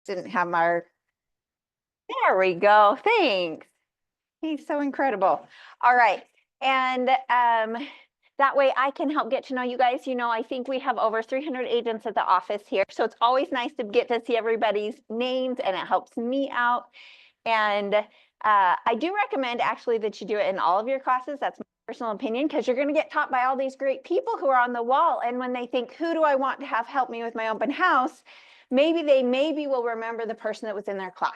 didn't have our, there we go. Thanks. He's so incredible. All right. And that way I can help get to know you guys. You know, I think we have over 300 agents at the office here. So it's always nice to get to see everybody's names, and it helps me out. And I do recommend actually that you do it in all of your classes. That's my personal opinion, because you're going to get taught by all these great people who are on the wall. And when they think, who do I want to have help me with my open house? Maybe they will remember the person that was in their class,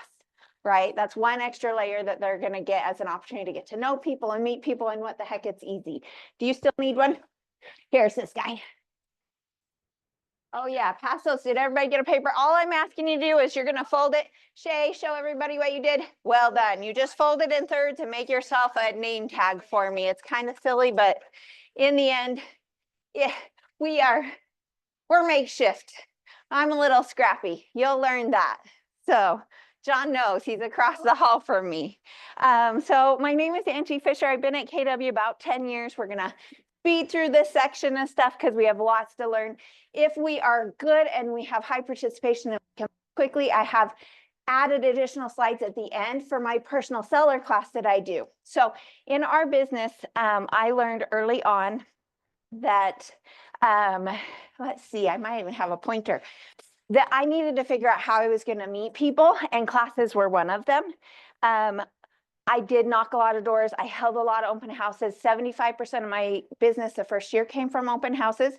right? That's one extra layer that they're going to get as an opportunity to get to know people and meet people. And what the heck, it's easy. Do you still need one? Here's this guy. Oh yeah, pass those. Did everybody get a paper? All I'm asking you to do is you're going to fold it. Shay, show everybody what you did. Well done. You just fold it in thirds and make yourself a name tag for me. It's kind of silly, but in the end, yeah, we're makeshift. I'm a little scrappy. You'll learn that. So John knows, he's across the hall from me. So my name is Angie Fischer. I've been at KW about 10 years. We're going to speed through this section of stuff because we have lots to learn. If we are good and we have high participation and we can quickly, I have added additional slides at the end for my personal seller class that I do. So in our business, I learned early on that, let's see, I might even have a pointer, that I needed to figure out how I was going to meet people, and classes were one of them. I did knock a lot of doors. I held a lot of open houses. 75% of my business the first year came from open houses.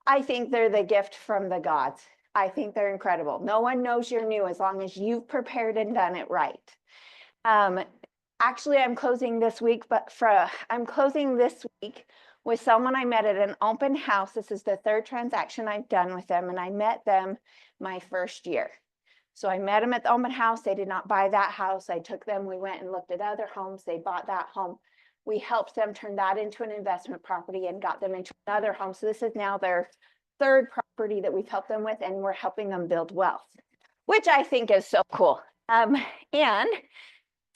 I think they're the gift from the gods. I think they're incredible. No one knows you're new as long as you've prepared and done it right. Actually, I'm closing this week, I'm closing this week with someone I met at an open house. This is the third transaction I've done with them, and I met them my first year. So I met them at the open house. They did not buy that house. I took them. We went and looked at other homes. They bought that home. We helped them turn that into an investment property and got them into another home. So this is now their third property that we've helped them with, and we're helping them build wealth, which I think is so cool. And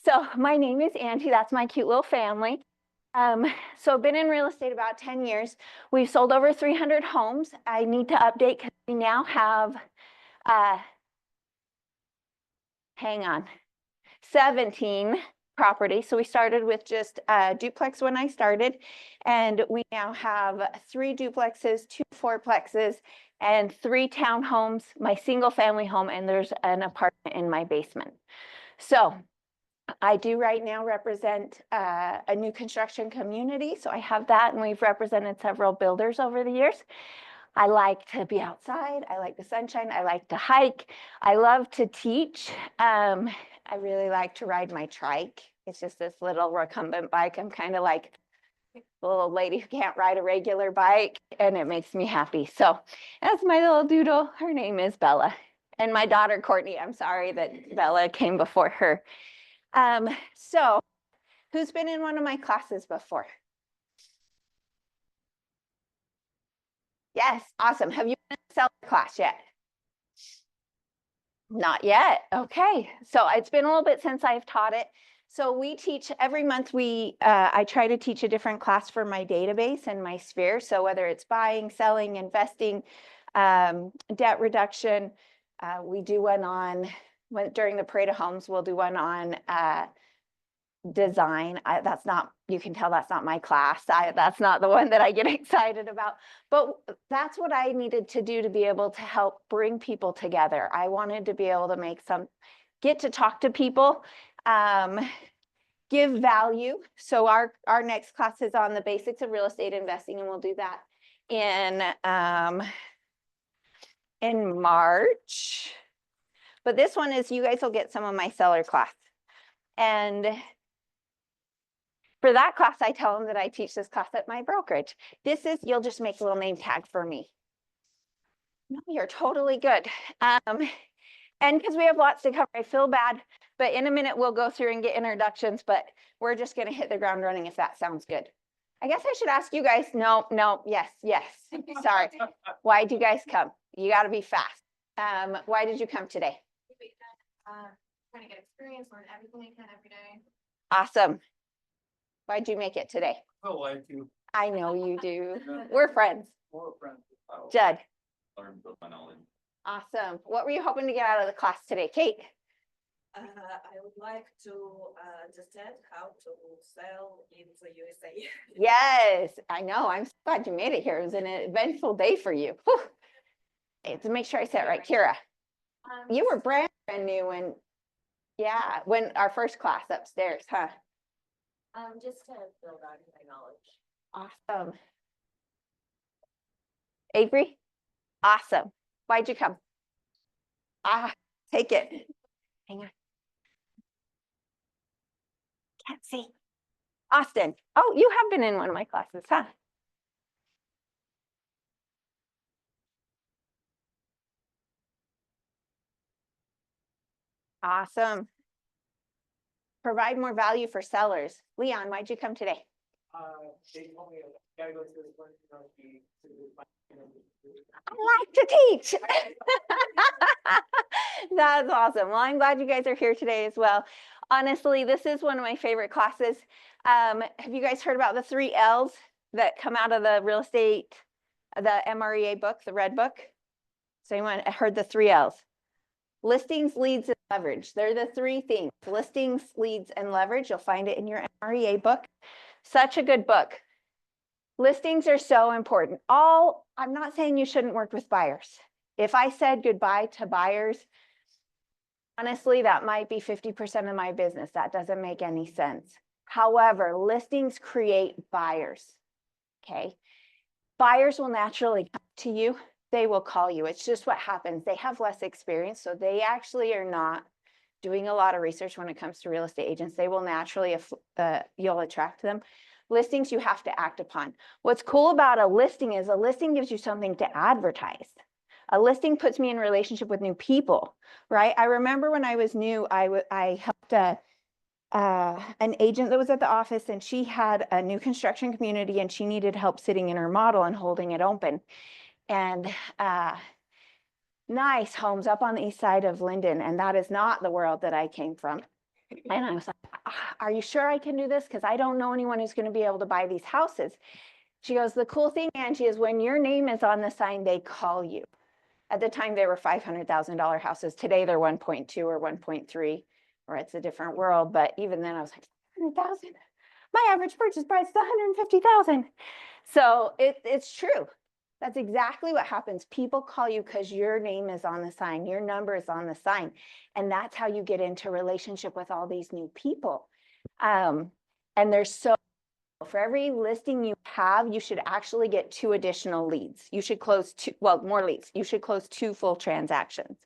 so my name is Angie. That's my cute little family. So I've been in real estate about 10 years. We've sold over 300 homes. I need to update because we now have, hang on, 17 properties. So we started with just a duplex when I started, and we now have 3 duplexes, 2 fourplexes, and 3 townhomes, my single family home, and there's an apartment in my basement. So I do right now represent a new construction community. So I have that, and we've represented several builders over the years. I like to be outside. I like the sunshine. I like to hike. I love to teach. I really like to ride my trike. It's just this little recumbent bike. I'm kind of like the little lady who can't ride a regular bike, and it makes me happy. So that's my little doodle. Her name is Bella. And my daughter, Courtney, I'm sorry that Bella came before her. So who's been in one of my classes before? Yes, awesome. Have you been in a seller class yet? Not yet. Okay. So it's been a little bit since I've taught it. So we teach every month. I try to teach a different class for my database and my sphere. So whether it's buying, selling, investing, debt reduction, we do one on during the Parade of Homes. We'll do one on design. That's not, you can tell that's not my class. That's not the one that I get excited about, but that's what I needed to do to be able to help bring people together. I wanted to be able to get to talk to people, give value. So our next class is on the basics of real estate investing, and we'll do that in March. But this one is, you guys will get some of my seller class. And for that class, I tell them that I teach this class at my brokerage. This is, you'll just make a little name tag for me. No, you're totally good. And because we have lots to cover, I feel bad, but in a minute we'll go through and get introductions, but we're just going to hit the ground running if that sounds good. I guess I should ask you guys, no, yes. Sorry. Why'd you guys come? You got to be fast. Why did you come today? Trying to get experience, learn everything I can every day. Awesome. Why'd you make it today? I like you. I know you do. We're friends. We're friends. Judd. Learn my knowledge. Awesome. What were you hoping to get out of the class today, Kate? I would like to understand how to sell in the USA. Yes, I know. I'm so glad you made it here. It was an eventful day for you. Whew. Okay, to make sure I said it right, Kira, you were brand new when, yeah, when our first class upstairs, huh? Just to build on my knowledge. Awesome. Avery, awesome. Why'd you come? Take it. Hang on. Can't see. Austin. Oh, you have been in one of my classes, huh? Awesome. Provide more value for sellers. Leon, why'd you come today? They told me I gotta go to this one, I like to teach. That's awesome. Well, I'm glad you guys are here today as well. Honestly, this is one of my favorite classes. Have you guys heard about the 3 L's that come out of the real estate, the MREA book, the red book? So anyone heard the 3 L's? Listings, leads, and leverage. They're the 3 things. Listings, leads, and leverage. You'll find it in your MREA book. Such a good book. Listings are so important. I'm not saying you shouldn't work with buyers. If I said goodbye to buyers, honestly, that might be 50% of my business. That doesn't make any sense. However, listings create buyers, okay? Buyers will naturally come to you. They will call you. It's just what happens. They have less experience, so they actually are not doing a lot of research when it comes to real estate agents. They will naturally, you'll attract them. Listings you have to act upon. What's cool about a listing is a listing gives you something to advertise. A listing puts me in relationship with new people, right? I remember when I was new, I helped an agent that was at the office, and she had a new construction community, and she needed help sitting in her model and holding it open. And nice homes up on the east side of Linden, and that is not the world that I came from. And I was like, are you sure I can do this? Because I don't know anyone who's going to be able to buy these houses. She goes, the cool thing, Angie, is when your name is on the sign, they call you. At the time, they were $500,000 houses. Today, they're 1.2 or 1.3, or it's a different world. But even then, I was like, 100,000. My average purchase price is 150,000. So it's true. That's exactly what happens. People call you because your name is on the sign, your number is on the sign. And that's how you get into relationship with all these new people. And there's for every listing you have, you should actually get 2 additional leads. You should close more leads. You should close 2 full transactions.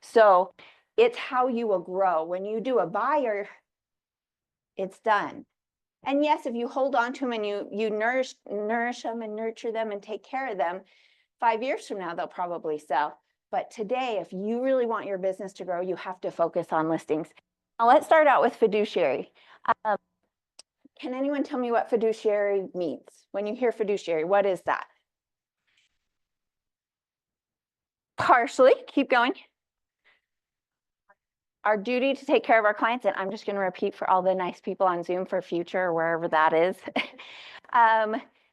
So it's how you will grow. When you do a buyer, it's done. And yes, if you hold on to them and you nourish them and nurture them and take care of them, 5 years from now, they'll probably sell. But today, if you really want your business to grow, you have to focus on listings. Now let's start out with fiduciary. Can anyone tell me what fiduciary means? When you hear fiduciary, what is that? Partially, keep going. Our duty to take care of our clients, and I'm just going to repeat for all the nice people on Zoom for future or wherever that is.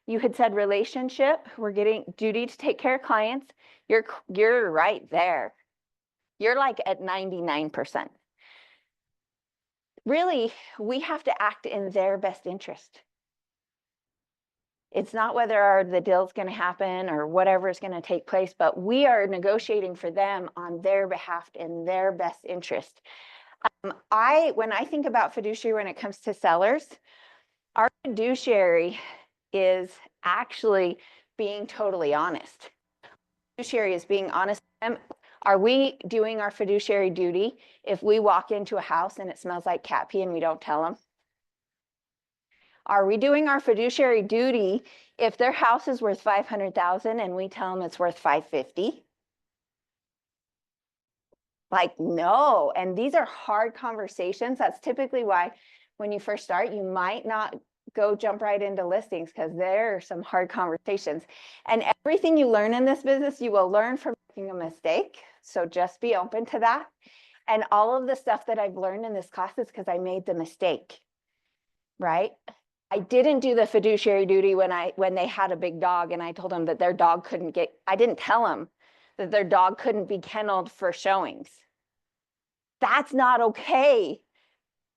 You had said relationship. We're getting duty to take care of clients. You're right there. You're like at 99%. Really, we have to act in their best interest. It's not whether the deal's going to happen or whatever is going to take place, but we are negotiating for them on their behalf in their best interest. When I think about fiduciary when it comes to sellers, our fiduciary is actually being totally honest. Fiduciary is being honest with them. Are we doing our fiduciary duty if we walk into a house and it smells like cat pee and we don't tell them? Are we doing our fiduciary duty if their house is worth $500,000 and we tell them it's worth $550,000? Like, no. And these are hard conversations. That's typically why when you first start, you might not jump right into listings because there are some hard conversations. And everything you learn in this business, you will learn from making a mistake. So just be open to that. And all of the stuff that I've learned in this class is because I made the mistake, right? I didn't do the fiduciary duty when they had a big dog and I told them that their dog couldn't I didn't tell them that their dog couldn't be kenneled for showings. That's not okay.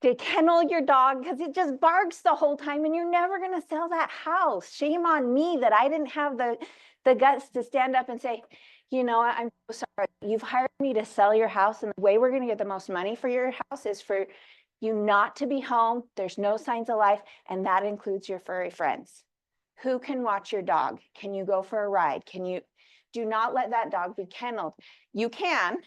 To kennel your dog because it just barks the whole time and you're never going to sell that house. Shame on me that I didn't have the guts to stand up and say, you know, I'm so sorry. You've hired me to sell your house, and the way we're going to get the most money for your house is for you not to be home. There's no signs of life, and that includes your furry friends. Who can watch your dog? Can you go for a ride? Can you do not let that dog be kenneled? You can,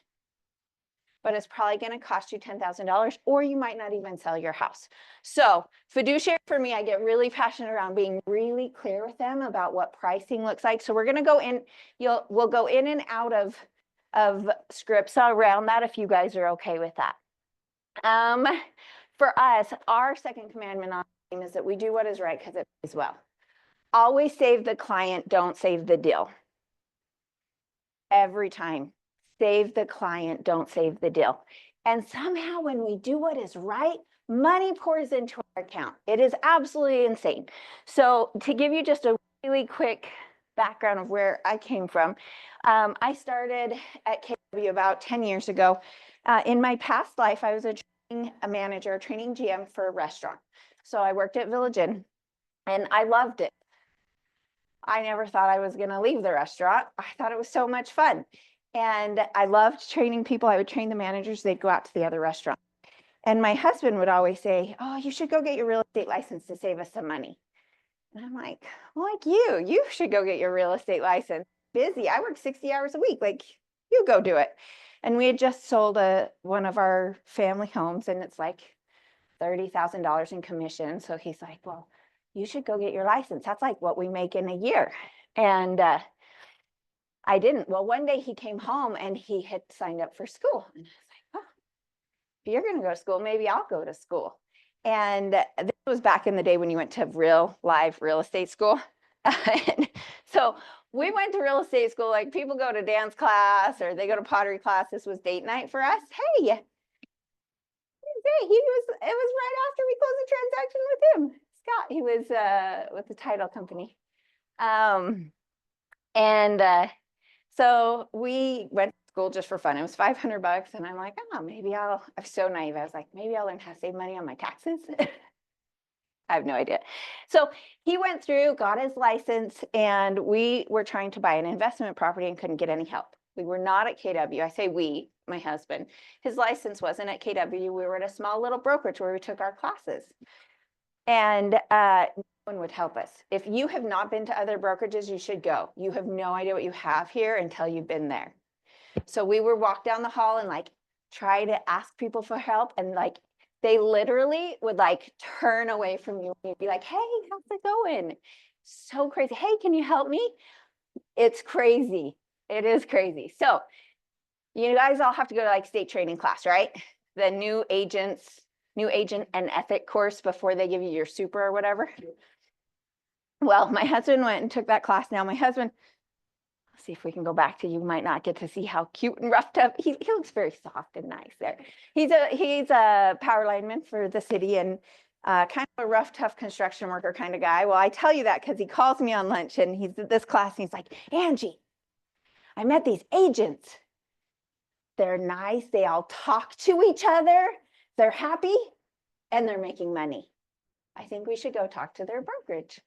but it's probably going to cost you $10,000, or you might not even sell your house. So fiduciary for me, I get really passionate around being really clear with them about what pricing looks like. So we're going to go in, we'll go in and out of scripts around that if you guys are okay with that. For us, our second commandment on the team is that we do what is right because it pays well. Always save the client, don't save the deal. Every time. Save the client, don't save the deal. And somehow when we do what is right, money pours into our account. It is absolutely insane. So to give you just a really quick background of where I came from, I started at KW about 10 years ago. In my past life, I was a manager, training GM for a restaurant. So I worked at Village Inn and I loved it. I never thought I was going to leave the restaurant. I thought it was so much fun. And I loved training people. I would train the managers. They'd go out to the other restaurant. And my husband would always say, oh, you should go get your real estate license to save us some money. And I'm like, you should go get your real estate license. Busy. I work 60 hours a week. Like, you go do it. And we had just sold one of our family homes, and it's like $30,000 in commission. So he's like, well, you should go get your license. That's like what we make in a year. And I didn't. Well, one day he came home and he had signed up for school. And I was like, oh, if you're going to go to school, maybe I'll go to school. And this was back in the day when you went to live real estate school. And so we went to real estate school, like people go to dance class or they go to pottery class. This was date night for us. Hey, it was right after we closed the transaction with him. Scott, he was with the title company. So we went to school just for fun. It was $500. And I'm like, oh, I'm so naive. I was like, maybe I'll learn how to save money on my taxes. I have no idea. So he went through, got his license, and we were trying to buy an investment property and couldn't get any help. We were not at KW. I say we, my husband. His license wasn't at KW. We were at a small little brokerage where we took our classes. And no one would help us. If you have not been to other brokerages, you should go. You have no idea what you have here until you've been there. So we would walk down the hall and like try to ask people for help, and like they literally would like turn away from you and you'd be like, hey, how's it going? So crazy. Hey, can you help me? It's crazy. It is crazy. So you guys all have to go to like state training class, right? The new agent and ethic course before they give you your super or whatever. Well, my husband went and took that class. Now my husband, let's see if we can go back to, you might not get to see how cute and rough tough. He looks very soft and nice there. He's a power lineman for the city and kind of a rough, tough construction worker kind of guy. Well, I tell you that because he calls me on lunch and he's at this class and he's like, Angie, I met these agents. They're nice. They all talk to each other. They're happy and they're making money. I think we should go talk to their brokerage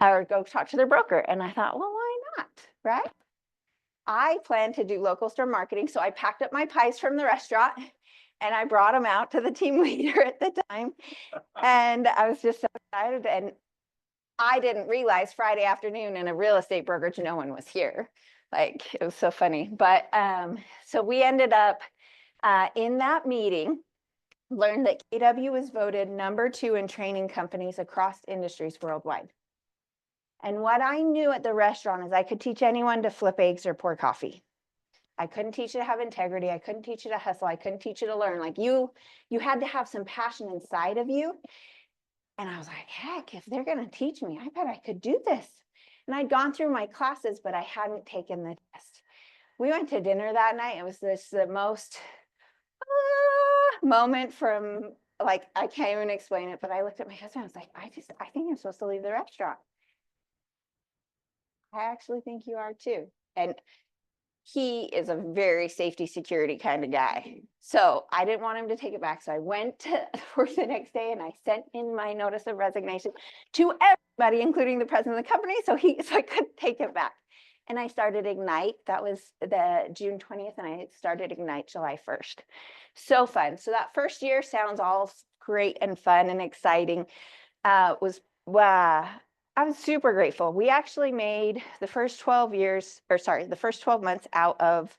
or go talk to their broker. And I thought, well, why not? Right? I planned to do local store marketing. So I packed up my pies from the restaurant and I brought them out to the team leader at the time. And I was just so excited. And I didn't realize Friday afternoon in a real estate brokerage, no one was here. Like, it was so funny. But so we ended up in that meeting, learned that KW was voted #2 in training companies across industries worldwide. And what I knew at the restaurant is I could teach anyone to flip eggs or pour coffee. I couldn't teach you to have integrity. I couldn't teach you to hustle. I couldn't teach you to learn. Like you had to have some passion inside of you. And I was like, heck, if they're going to teach me, I bet I could do this. And I'd gone through my classes, but I hadn't taken the test. We went to dinner that night. It was the most moment from, like, I can't even explain it, but I looked at my husband. I was like, I think I'm supposed to leave the restaurant. I actually think you are too. And he is a very safety security kind of guy. So I didn't want him to take it back. So I went to work the next day and I sent in my notice of resignation to everybody, including the president of the company. So I couldn't take it back. And I started Ignite. That was the June 20th. And I started Ignite July 1st. So fun. So that first year sounds all great and fun and exciting. I was super grateful. We actually made the first 12 months out of,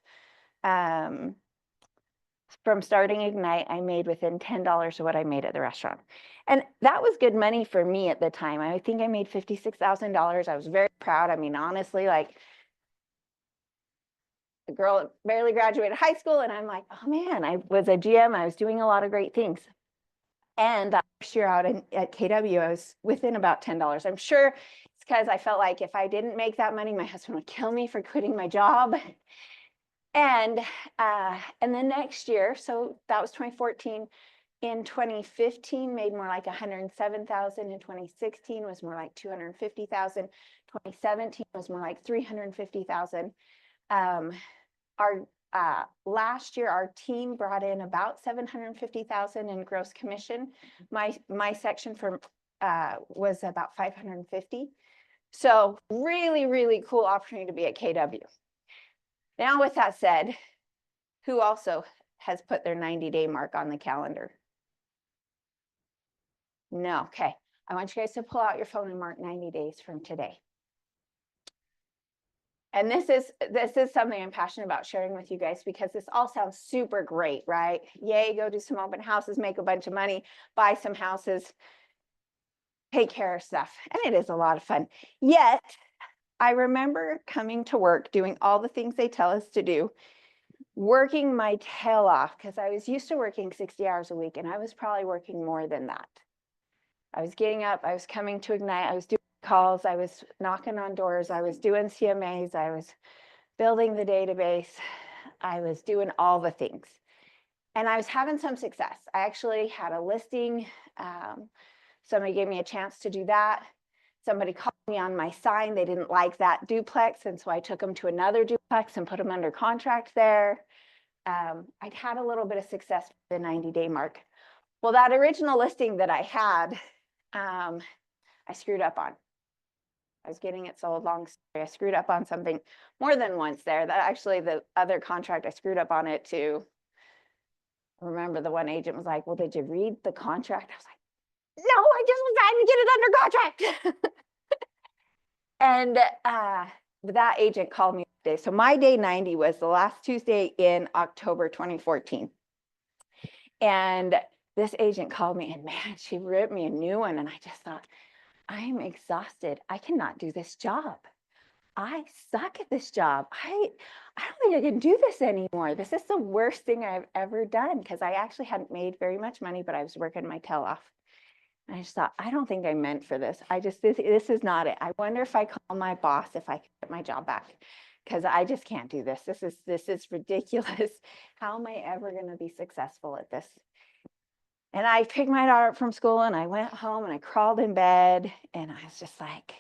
from starting Ignite, I made within $10 of what I made at the restaurant. And that was good money for me at the time. I think I made $56,000. I was very proud. I mean, honestly, like, the girl that barely graduated high school, and I'm like, oh man, I was a GM. I was doing a lot of great things. And that first year out at KW, I was within about $10. I'm sure it's because I felt like if I didn't make that money, my husband would kill me for quitting my job. And then next year, so that was 2014. In 2015, made more like 107,000. In 2016 was more like 250,000. 2017 was more like 350,000. Our last year, our team brought in about 750,000 in gross commission. My section was about 550. So really, really cool opportunity to be at KW. Now, with that said, who also has put their 90-day mark on the calendar? No. Okay. I want you guys to pull out your phone and mark 90 days from today. And this is something I'm passionate about sharing with you guys, because this all sounds super great, right? Yay, go do some open houses, make a bunch of money, buy some houses, take care of stuff. And it is a lot of fun. Yet, I remember coming to work, doing all the things they tell us to do, working my tail off, because I was used to working 60 hours a week, and I was probably working more than that. I was getting up, I was coming to Ignite, I was doing calls, I was knocking on doors, I was doing CMAs, I was building the database, I was doing all the things. And I was having some success. I actually had a listing. Somebody gave me a chance to do that. Somebody called me on my sign. They didn't like that duplex, and so I took them to another duplex and put them under contract there. I'd had a little bit of success for the 90-day mark. Well, that original listing that I had, I screwed up on. I was getting it sold, long story. I screwed up on something more than once there. That actually, the other contract, I screwed up on it too. I remember the one agent was like, well, did you read the contract? I was like, no, I just was trying to get it under contract. And that agent called me today. So my day 90 was the last Tuesday in October 2014. And this agent called me, and man, she wrote me a new one. And I just thought, I'm exhausted. I cannot do this job. I suck at this job. I don't think I can do this anymore. This is the worst thing I've ever done, because I actually hadn't made very much money, but I was working my tail off. And I just thought, I don't think I'm meant for this. This is not it. I wonder if I call my boss if I can get my job back, because I just can't do this. This is ridiculous. How am I ever going to be successful at this? And I picked my daughter up from school, and I went home and I crawled in bed, and I was just like,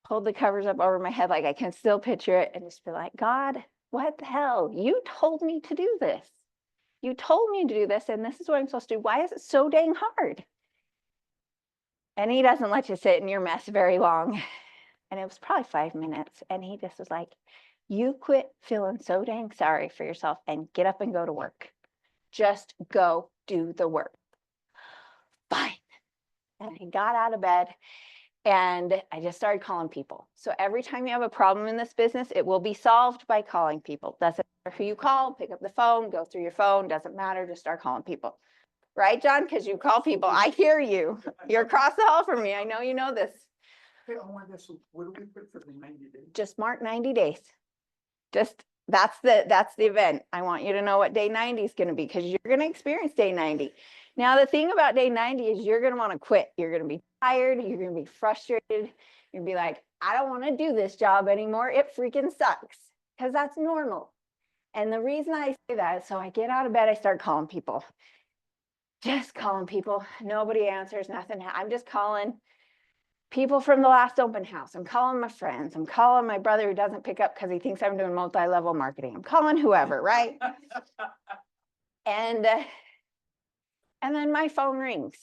pulled the covers up over my head, like I can still picture it, and just be like, God, what the hell? You told me to do this. You told me to do this, and this is what I'm supposed to do. Why is it so dang hard? And he doesn't let you sit in your mess very long. And it was probably 5 minutes. And he just was like, you quit feeling so dang sorry for yourself and get up and go to work. Just go do the work. Fine. And I got out of bed and I just started calling people. So every time you have a problem in this business, it will be solved by calling people. Doesn't matter who you call, pick up the phone, go through your phone, doesn't matter, just start calling people. Right, John? Because you call people. I hear you. You're across the hall from me. I know you know this. Hey, I want this, what do we put for the 90 days? Just mark 90 days. Just that's the event. I want you to know what day 90 is going to be, because you're going to experience day 90. Now, the thing about day 90 is you're going to want to quit. You're going to be tired. You're going to be frustrated. You're going to be like, I don't want to do this job anymore. It freaking sucks, because that's normal. And the reason I say that is so I get out of bed, I start calling people. Just calling people. Nobody answers, nothing. I'm just calling people from the last open house. I'm calling my friends. I'm calling my brother who doesn't pick up because he thinks I'm doing multi-level marketing. I'm calling whoever, right? And then my phone rings.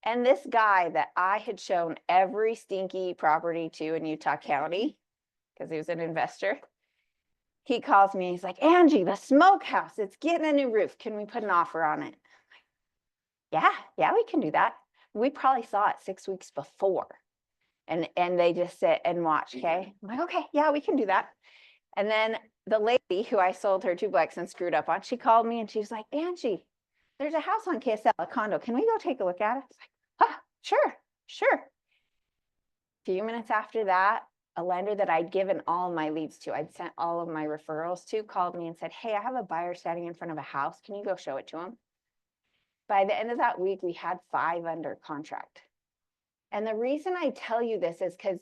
And this guy that I had shown every stinky property to in Utah County, because he was an investor, he calls me. He's like, Angie, the smokehouse, it's getting a new roof. Can we put an offer on it? Yeah, we can do that. We probably saw it 6 weeks before. And they just sit and watch, okay? I'm like, okay, yeah, we can do that. And then the lady who I sold her duplex and screwed up on, she called me and she was like, Angie, there's a house on KSL, a condo. Can we go take a look at it? I was like, sure. A few minutes after that, a lender that I'd given all my leads to, I'd sent all of my referrals to, called me and said, hey, I have a buyer standing in front of a house. Can you go show it to him? By the end of that week, we had 5 under contract. And the reason I tell you this is because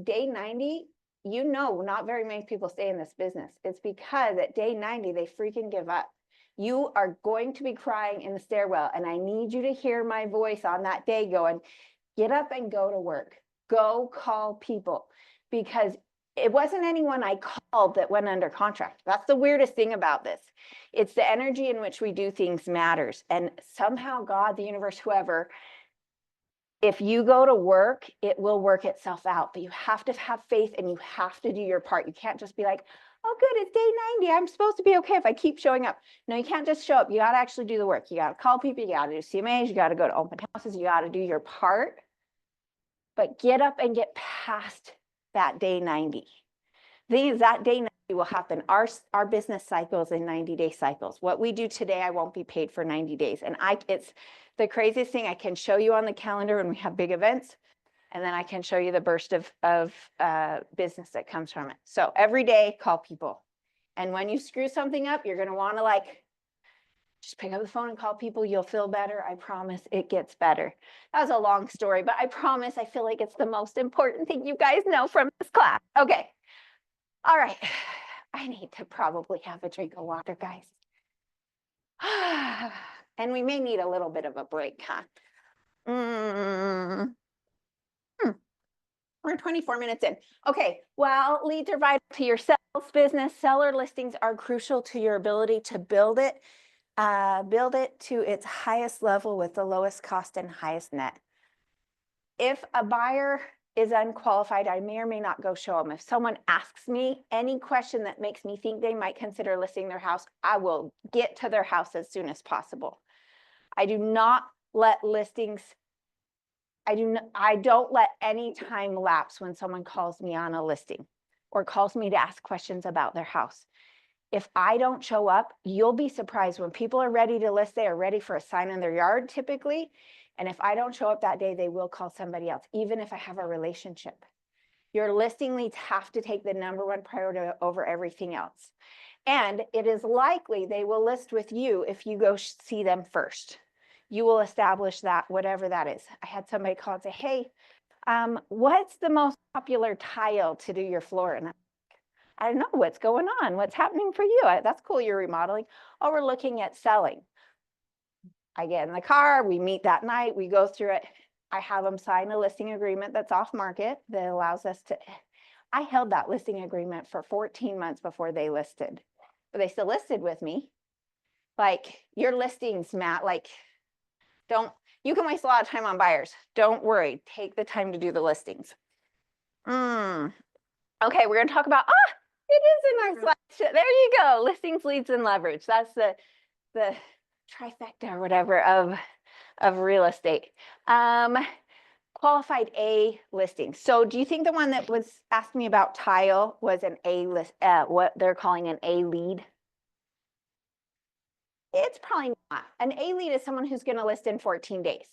day 90, you know, not very many people stay in this business. It's because at day 90, they freaking give up. You are going to be crying in the stairwell, and I need you to hear my voice on that day going, get up and go to work. Go call people, because it wasn't anyone I called that went under contract. That's the weirdest thing about this. It's the energy in which we do things matters. And somehow God, the universe, whoever, if you go to work, it will work itself out. But you have to have faith and you have to do your part. You can't just be like, oh, good, it's day 90. I'm supposed to be okay if I keep showing up. No, you can't just show up. You got to actually do the work. You got to call people. You got to do CMAs. You got to go to open houses. You got to do your part. But get up and get past that day 90. The thing is, that day 90 will happen. Our business cycles in 90-day cycles. What we do today, I won't be paid for 90 days. And it's the craziest thing. I can show you on the calendar when we have big events, and then I can show you the burst of business that comes from it. So every day, call people. And when you screw something up, you're going to want to just pick up the phone and call people. You'll feel better. I promise it gets better. That was a long story, but I promise I feel like it's the most important thing you guys know from this class. Okay. All right. I need to probably have a drink of water, guys. And we may need a little bit of a break, huh? We're 24 minutes in. Okay, well, leads are vital to your sales business. Seller listings are crucial to your ability to build it to its highest level with the lowest cost and highest net. If a buyer is unqualified, I may or may not go show them. If someone asks me any question that makes me think they might consider listing their house, I will get to their house as soon as possible. I do not let listings, I don't let any time lapse when someone calls me on a listing or calls me to ask questions about their house. If I don't show up, you'll be surprised when people are ready to list, they are ready for a sign in their yard typically. And if I don't show up that day, they will call somebody else, even if I have a relationship. Your listing leads have to take the #1 priority over everything else. And it is likely they will list with you if you go see them first. You will establish that, whatever that is. I had somebody call and say, hey, what's the most popular tile to do your floor? And I don't know what's going on. What's happening for you? That's cool. You're remodeling. Oh, we're looking at selling. I get in the car. We meet that night. We go through it. I have them sign a listing agreement that's off market that allows us to. I held that listing agreement for 14 months before they listed, but they still listed with me. Like your listings, Matt, you can waste a lot of time on buyers. Don't worry. Take the time to do the listings. Okay, we're going to talk about, it is in our slide. There you go. Listings, leads, and leverage. That's the trifecta or whatever of real estate. Qualified A listing. So do you think the one that was asking me about tile was an A list, what they're calling an A lead? It's probably not. An A lead is someone who's going to list in 14 days.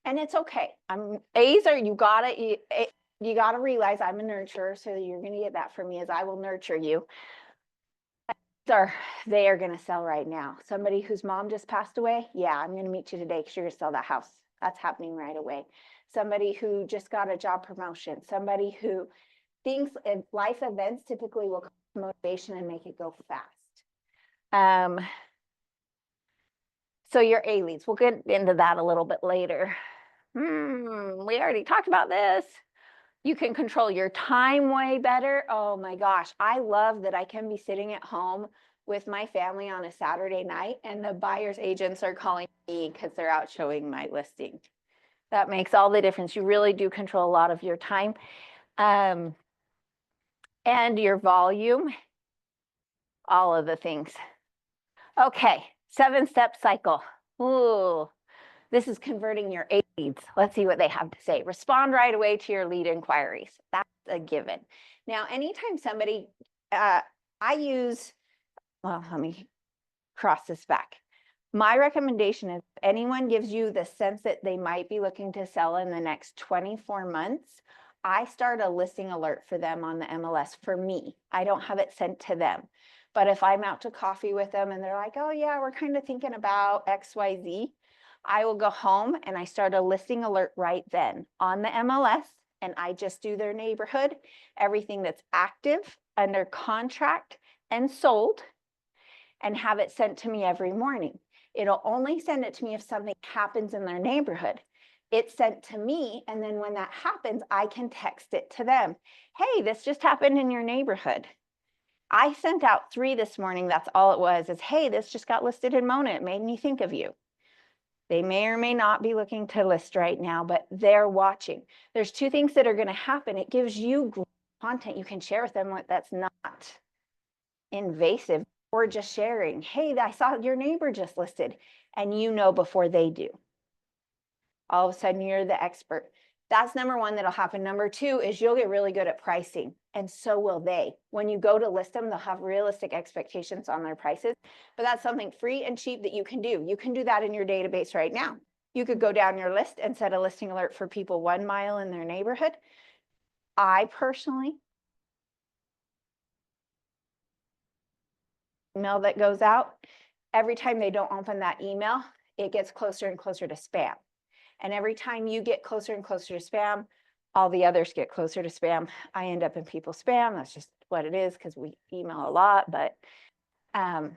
And it's okay. A's are, you gotta realize I'm a nurturer, so you're going to get that from me as I will nurture you. They are going to sell right now. Somebody whose mom just passed away, yeah, I'm going to meet you today because you're going to sell that house. That's happening right away. Somebody who just got a job promotion. Somebody who thinks life events typically will cause motivation and make it go fast. So your A leads, we'll get into that a little bit later. We already talked about this. You can control your time way better. Oh my gosh, I love that I can be sitting at home with my family on a Saturday night and the buyer's agents are calling me because they're out showing my listing. That makes all the difference. You really do control a lot of your time and your volume, all of the things. Okay, 7-step cycle. Ooh, this is converting your leads. Let's see what they have to say. Respond right away to your lead inquiries. That's a given. Now, anytime somebody, well, let me cross this back. My recommendation is if anyone gives you the sense that they might be looking to sell in the next 24 months, I start a listing alert for them on the MLS for me. I don't have it sent to them. But if I'm out to coffee with them and they're like, oh yeah, we're kind of thinking about XYZ, I will go home and I start a listing alert right then on the MLS and I just do their neighborhood, everything that's active, under contract, and sold, and have it sent to me every morning. It'll only send it to me if something happens in their neighborhood. It's sent to me, and then when that happens, I can text it to them. Hey, this just happened in your neighborhood. I sent out 3 this morning. That's all it was, is hey, this just got listed in Mona. It made me think of you. They may or may not be looking to list right now, but they're watching. There's 2 things that are going to happen. It gives you content you can share with them that's not invasive, or just sharing. Hey, I saw your neighbor just listed, and you know before they do. All of a sudden, you're the expert. That's number 1 that'll happen. Number 2 is you'll get really good at pricing, and so will they. When you go to list them, they'll have realistic expectations on their prices, but that's something free and cheap that you can do. You can do that in your database right now. You could go down your list and set a listing alert for people 1 mile in their neighborhood. I personally, email that goes out, every time they don't open that email, it gets closer and closer to spam. And every time you get closer and closer to spam, all the others get closer to spam. I end up in people's spam. That's just what it is because we email a lot. But I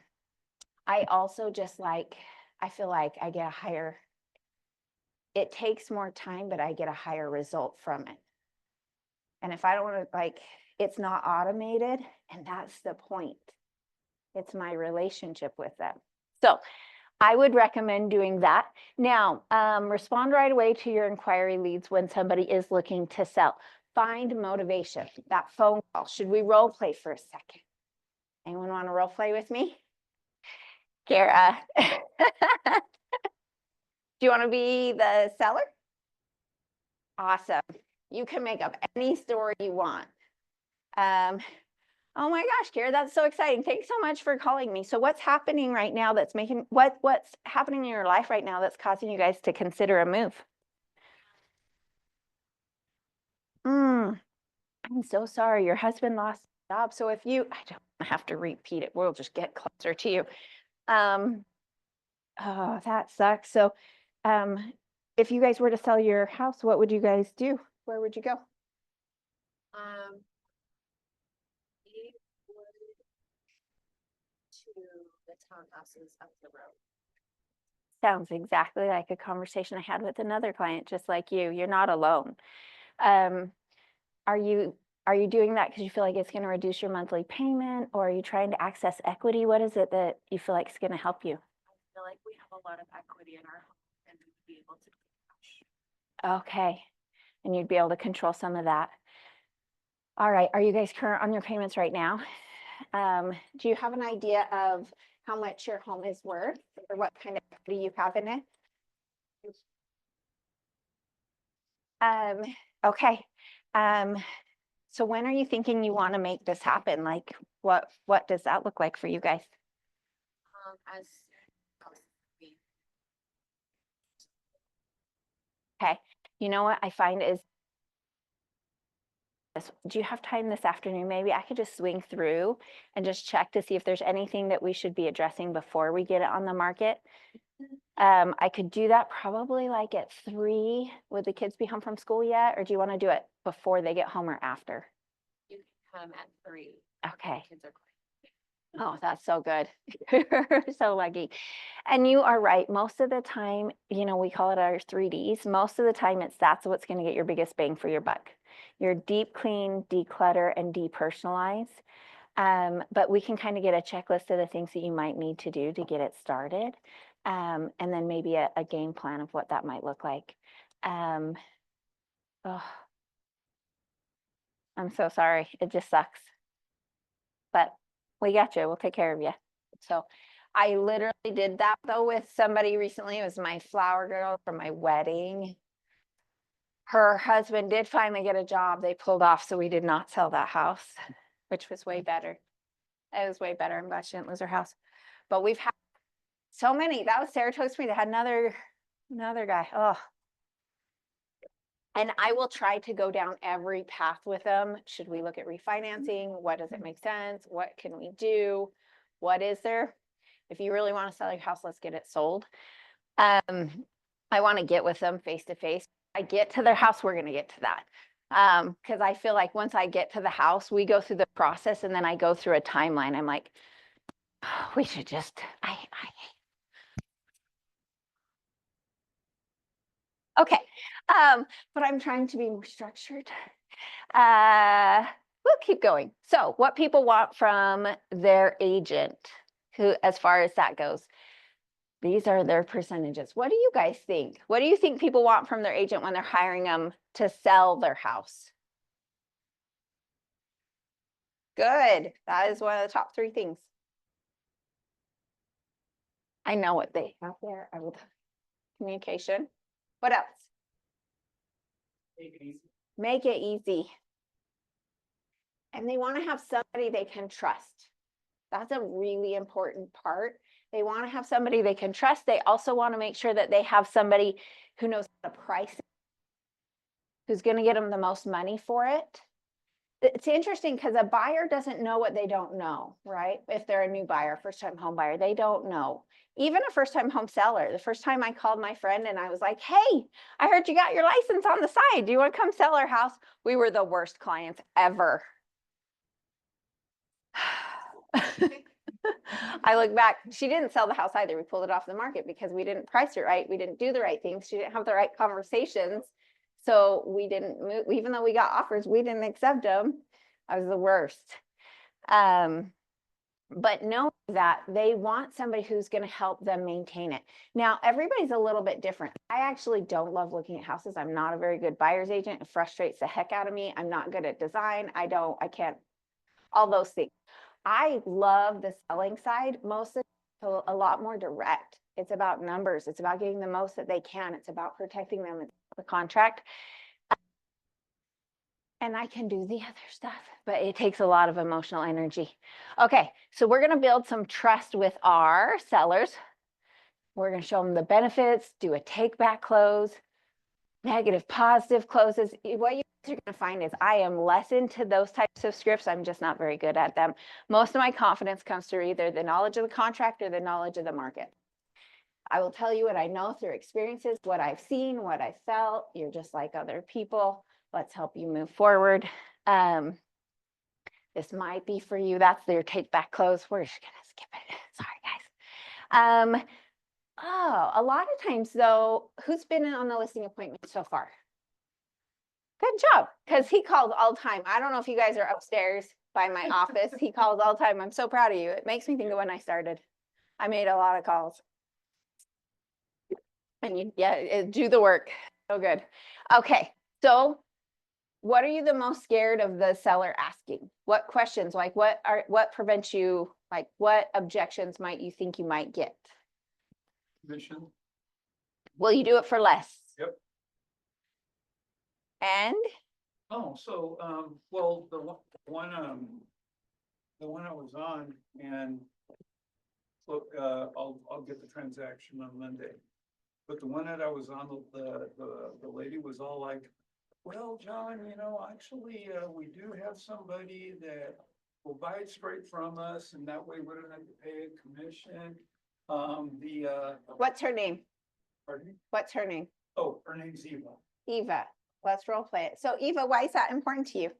also just I feel like I get a higher, it takes more time, but I get a higher result from it. And if I don't want to, it's not automated, and that's the point. It's my relationship with them. So I would recommend doing that. Now, respond right away to your inquiry leads when somebody is looking to sell. Find motivation, that phone call. Should we role play for a second? Anyone want to role play with me? Kara. Do you want to be the seller? Awesome. You can make up any story you want. Oh my gosh, Kara, that's so exciting. Thanks so much for calling me. So what's happening right now that's making, what's happening in your life right now that's causing you guys to consider a move? I'm so sorry. Your husband lost his job. So if you, I don't have to repeat it. We'll just get closer to you. Oh, that sucks. So if you guys were to sell your house, what would you guys do? Where would you go? We would to the townhouses up the road. Sounds exactly like a conversation I had with another client, just like you. You're not alone. Are you doing that because you feel like it's going to reduce your monthly payment, or are you trying to access equity? What is it that you feel like is going to help you? I feel like we have a lot of equity in our home and we'd be able to pay cash. Okay. And you'd be able to control some of that. All right. Are you guys current on your payments right now? Do you have an idea of how much your home is worth, or what kind of equity you have in it? Okay. So when are you thinking you want to make this happen? Like, what does that look like for you guys? As we Okay. You know what I find is this. Do you have time this afternoon? Maybe I could just swing through and just check to see if there's anything that we should be addressing before we get it on the market. I could do that probably like at 3. Would the kids be home from school yet? Or do you want to do it before they get home or after? you can come at 3. Okay. Kids are quiet. Oh, that's so good. You're so lucky. And you are right. Most of the time, you know, we call it our 3Ds. Most of the time that's what's going to get your biggest bang for your buck. Your deep clean, declutter, and depersonalize. But we can kind of get a checklist of the things that you might need to do to get it started. And then maybe a game plan of what that might look like. Oh, I'm so sorry. It just sucks. But we got you. We'll take care of you. So I literally did that though with somebody recently. It was my flower girl from my wedding. Her husband did finally get a job. They pulled off, so we did not sell that house, which was way better. It was way better. I'm glad she didn't lose her house. But we've had so many. That was Sarah told me they had another guy. Oh. And I will try to go down every path with them. Should we look at refinancing? What does it make sense? What can we do? What is there? If you really want to sell your house, let's get it sold. I want to get with them face to face. I get to their house, we're going to get to that. Because I feel like once I get to the house, we go through the process and then I go through a timeline. I'm like, oh, we should just, okay. But I'm trying to be more structured. We'll keep going. So what people want from their agent, who, as far as that goes, these are their percentages. What do you guys think? What do you think people want from their agent when they're hiring them to sell their house? Good. That is one of the top 3 things. I know what they have there. I will. Communication. What else? Make it easy. Make it easy. And they want to have somebody they can trust. That's a really important part. They want to have somebody they can trust. They also want to make sure that they have somebody who knows how to price it, who's going to get them the most money for it. It's interesting because a buyer doesn't know what they don't know, right? If they're a new buyer, first-time home buyer, they don't know. Even a first-time home seller, the first time I called my friend and I was like, hey, I heard you got your license on the side. Do you want to come sell our house? We were the worst clients ever. I look back, she didn't sell the house either. We pulled it off the market because we didn't price it right. We didn't do the right things. She didn't have the right conversations. So we didn't move, even though we got offers, we didn't accept them. I was the worst. But know that they want somebody who's going to help them maintain it. Now, everybody's a little bit different. I actually don't love looking at houses. I'm not a very good buyer's agent. It frustrates the heck out of me. I'm not good at design. I can't, all those things. I love the selling side. Most of it's a lot more direct. It's about numbers. It's about getting the most that they can. It's about protecting them. It's the contract. And I can do the other stuff, but it takes a lot of emotional energy. Okay, so we're going to build some trust with our sellers. We're going to show them the benefits, do a take back close, negative, positive closes. What you guys are going to find is I am less into those types of scripts. I'm just not very good at them. Most of my confidence comes through either the knowledge of the contract or the knowledge of the market. I will tell you what I know through experiences, what I've seen, what I felt. You're just like other people. Let's help you move forward. This might be for you. That's their take back close. We're just going to skip it. Sorry, guys. Oh, a lot of times though, who's been on the listing appointment so far? Good job, because he calls all the time. I don't know if you guys are upstairs by my office. He calls all the time. I'm so proud of you. It makes me think of when I started. I made a lot of calls. And you, do the work. So good. Okay, so what are you the most scared of the seller asking? What questions, like what prevents you, like what objections might you think you might get? Commission. Will you do it for less? Yep. And Oh, so, well, the one I was on, and so, I'll get the transaction on Monday. But the one that I was on, the lady was all like, well, John, you know, actually, we do have somebody that will buy it straight from us, and that way we don't have to pay a commission. what's her name? Pardon me? What's her name? Oh, her name's Eva. Eva. Let's role play it. So Eva, why is that important to you?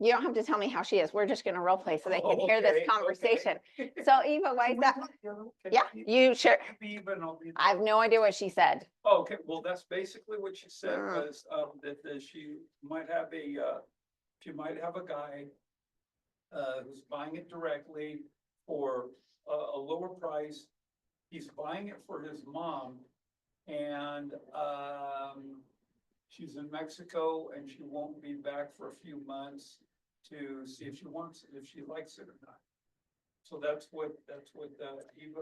You don't have to tell me how she is. We're just gonna role play so they can Oh, hear this okay, conversation. okay. So Eva, why is that? Yeah, you sure? You be even, I'll be. I have no idea what she said. Oh, okay, well, that's basically what she said Mm. was, that she might have a guy who's buying it directly for a lower price. He's buying it for his mom and, she's in Mexico and she won't be back for a few months to see if she likes it or not. So that's what, Eva,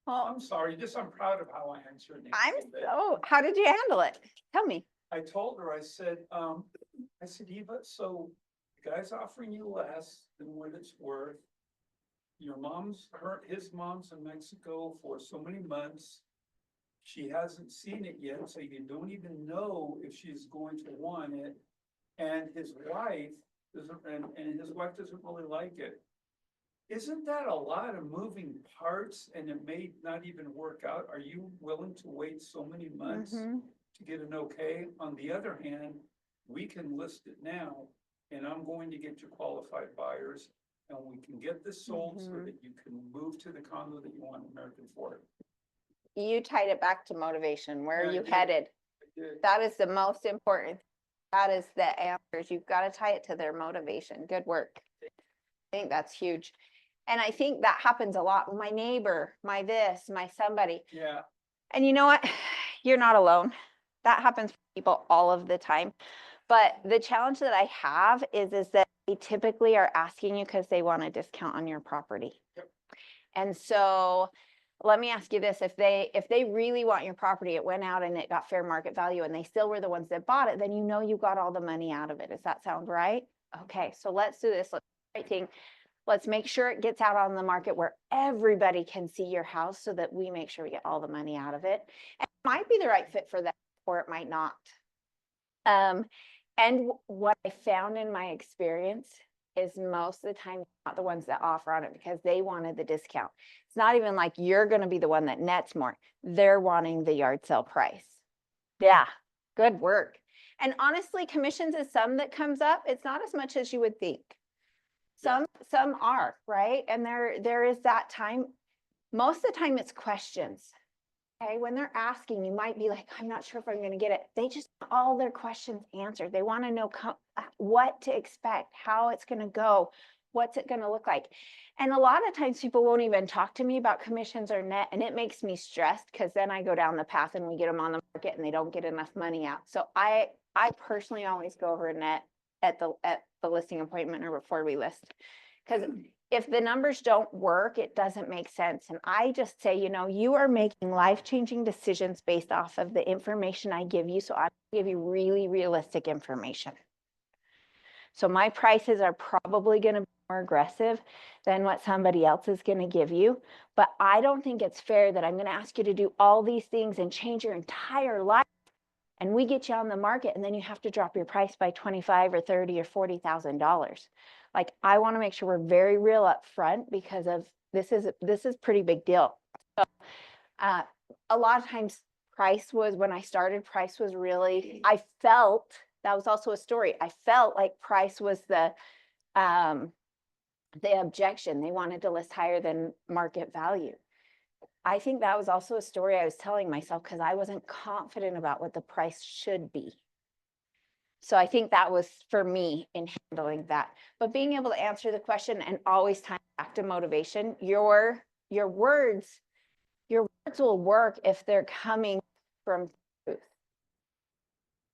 Well, I'm sorry, I'm proud of how I answered. I'm Nancy, but how did you handle it? Tell me. I told her, I said, Eva, so the guy's offering you less than what it's worth. Your his mom's in Mexico for so many months. She hasn't seen it yet, so you don't even know if she's going to want it. And his wife doesn't really like it. Isn't that a lot of moving parts and it may not even work out? Are you willing to wait so many months Mhm. to get an okay? On the other hand, we can list it now and I'm going to get you qualified buyers and we can get this sold so Mhm. that you can move to the condo that you want in American Fort. You tied it back to motivation. Where are Yeah, I you did. headed? I did. That is the most important. That is the answers. You've got to tie it to their motivation. Good work. I think that's huge. And I think that happens a lot. My neighbor, my this, my somebody. Yeah, And you know what? You're not alone. That happens for people all of the time. But the challenge that I have is that they typically are asking you because they want a discount on your property. Yep. And so let me ask you this, if they really want your property, it went out and it got fair market value and they still were the ones that bought it, then you know you got all the money out of it. Does that sound right? Okay, so let's do this. Let's do the right thing. Let's make sure it gets out on the market where everybody can see your house so that we make sure we get all the money out of it. And it might be the right fit for them or it might not. And what I found in my experience is most of the time not the ones that offer on it because they wanted the discount. It's not even like you're going to be the one that nets more. They're wanting the yard sale price. Yeah, good work. And honestly, commissions is some that comes up. It's not as much as you would think. Some are, right? And there is that time. Most of the time it's questions. Okay, when they're asking, you might be like, I'm not sure if I'm going to get it. They just want all their questions answered. They want to know what to expect, how it's going to go, what's it going to look like. And a lot of times people won't even talk to me about commissions or net, and it makes me stressed because then I go down the path and we get them on the market and they don't get enough money out. So I personally always go over net at the listing appointment or before we list, because if the numbers don't work, it doesn't make sense. And I just say, you are making life-changing decisions based off of the information I give you. So I give you really realistic information. So my prices are probably going to be more aggressive than what somebody else is going to give you. But I don't think it's fair that I'm going to ask you to do all these things and change your entire life. And we get you on the market and then you have to drop your price by $25,000 or $30,000 or $40,000. Like, I want to make sure we're very real up front because of this is pretty big deal. So a lot of times when I started, price was really, I felt, that was also a story. I felt like price was the objection. They wanted to list higher than market value. I think that was also a story I was telling myself because I wasn't confident about what the price should be. So I think that was for me in handling that. But being able to answer the question and always tie back to motivation, your words will work if they're coming from truth.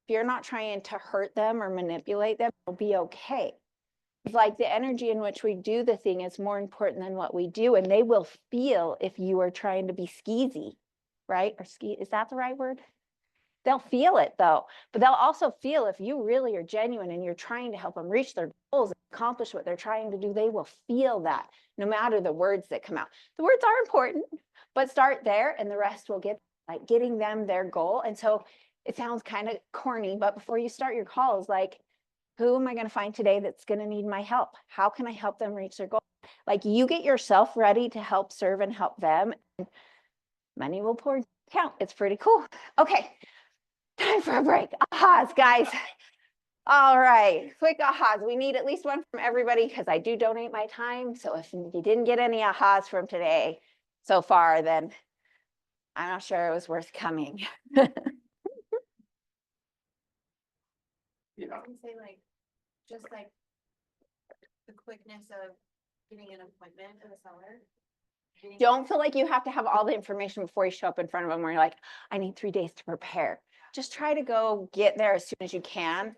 If you're not trying to hurt them or manipulate them, it'll be okay. It's like the energy in which we do the thing is more important than what we do. And they will feel if you are trying to be skeezy, right? Or is that the right word? They'll feel it though, but they'll also feel if you really are genuine and you're trying to help them reach their goals and accomplish what they're trying to do, they will feel that no matter the words that come out. The words are important, but start there and the rest will get like getting them their goal. And so it sounds kind of corny, but before you start your calls, like, who am I going to find today that's going to need my help? How can I help them reach their goal? Like, you get yourself ready to help serve and help them. And money will pour into your account. It's pretty cool. Okay. Time for a break. Ahas, guys. All right, quick ahas. We need at least one from everybody because I do donate my time. So if you didn't get any ahas from today so far, then I'm not sure it was worth coming. Yeah. I can say like, just like the quickness of getting an appointment with a seller. Don't feel like you have to have all the information before you show up in front of them where you're like, I need 3 days to prepare. Just try to go get there as soon as you can.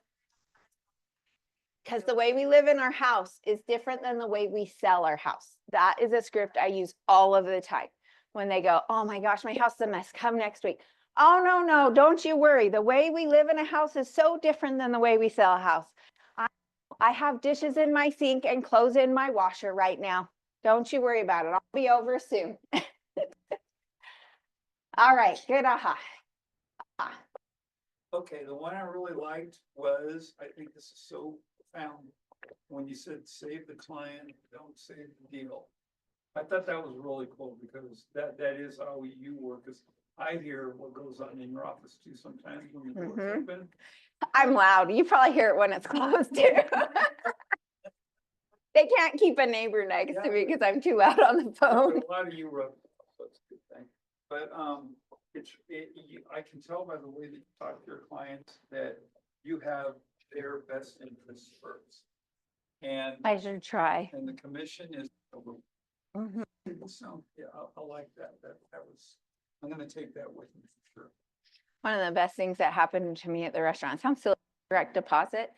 Because the way we live in our house is different than the way we sell our house. That is a script I use all of the time. When they go, oh my gosh, my house is a mess, come next week. Oh, no, don't you worry. The way we live in a house is so different than the way we sell a house. I have dishes in my sink and clothes in my washer right now. Don't you worry about it. I'll be over soon. All right, good aha. Okay, the one I really liked was, I think this is so profound, when you said, save the client, don't save the deal. I thought that was really cool because that is how you work, because I hear what goes on in your office too sometimes when the door's Mhm. open. I'm loud. You probably hear it when it's closed too. They can't keep a neighbor next to me because I'm too loud on the phone. A lot of you wrote, so it's a good thing. But I can tell by the way that you talk to your clients that you have their best interests first. And, I should try. and the commission is, Mhm. so, yeah, I like that. That was, I'm gonna take that with me for sure. One of the best things that happened to me at the restaurant, sounds silly, direct deposit.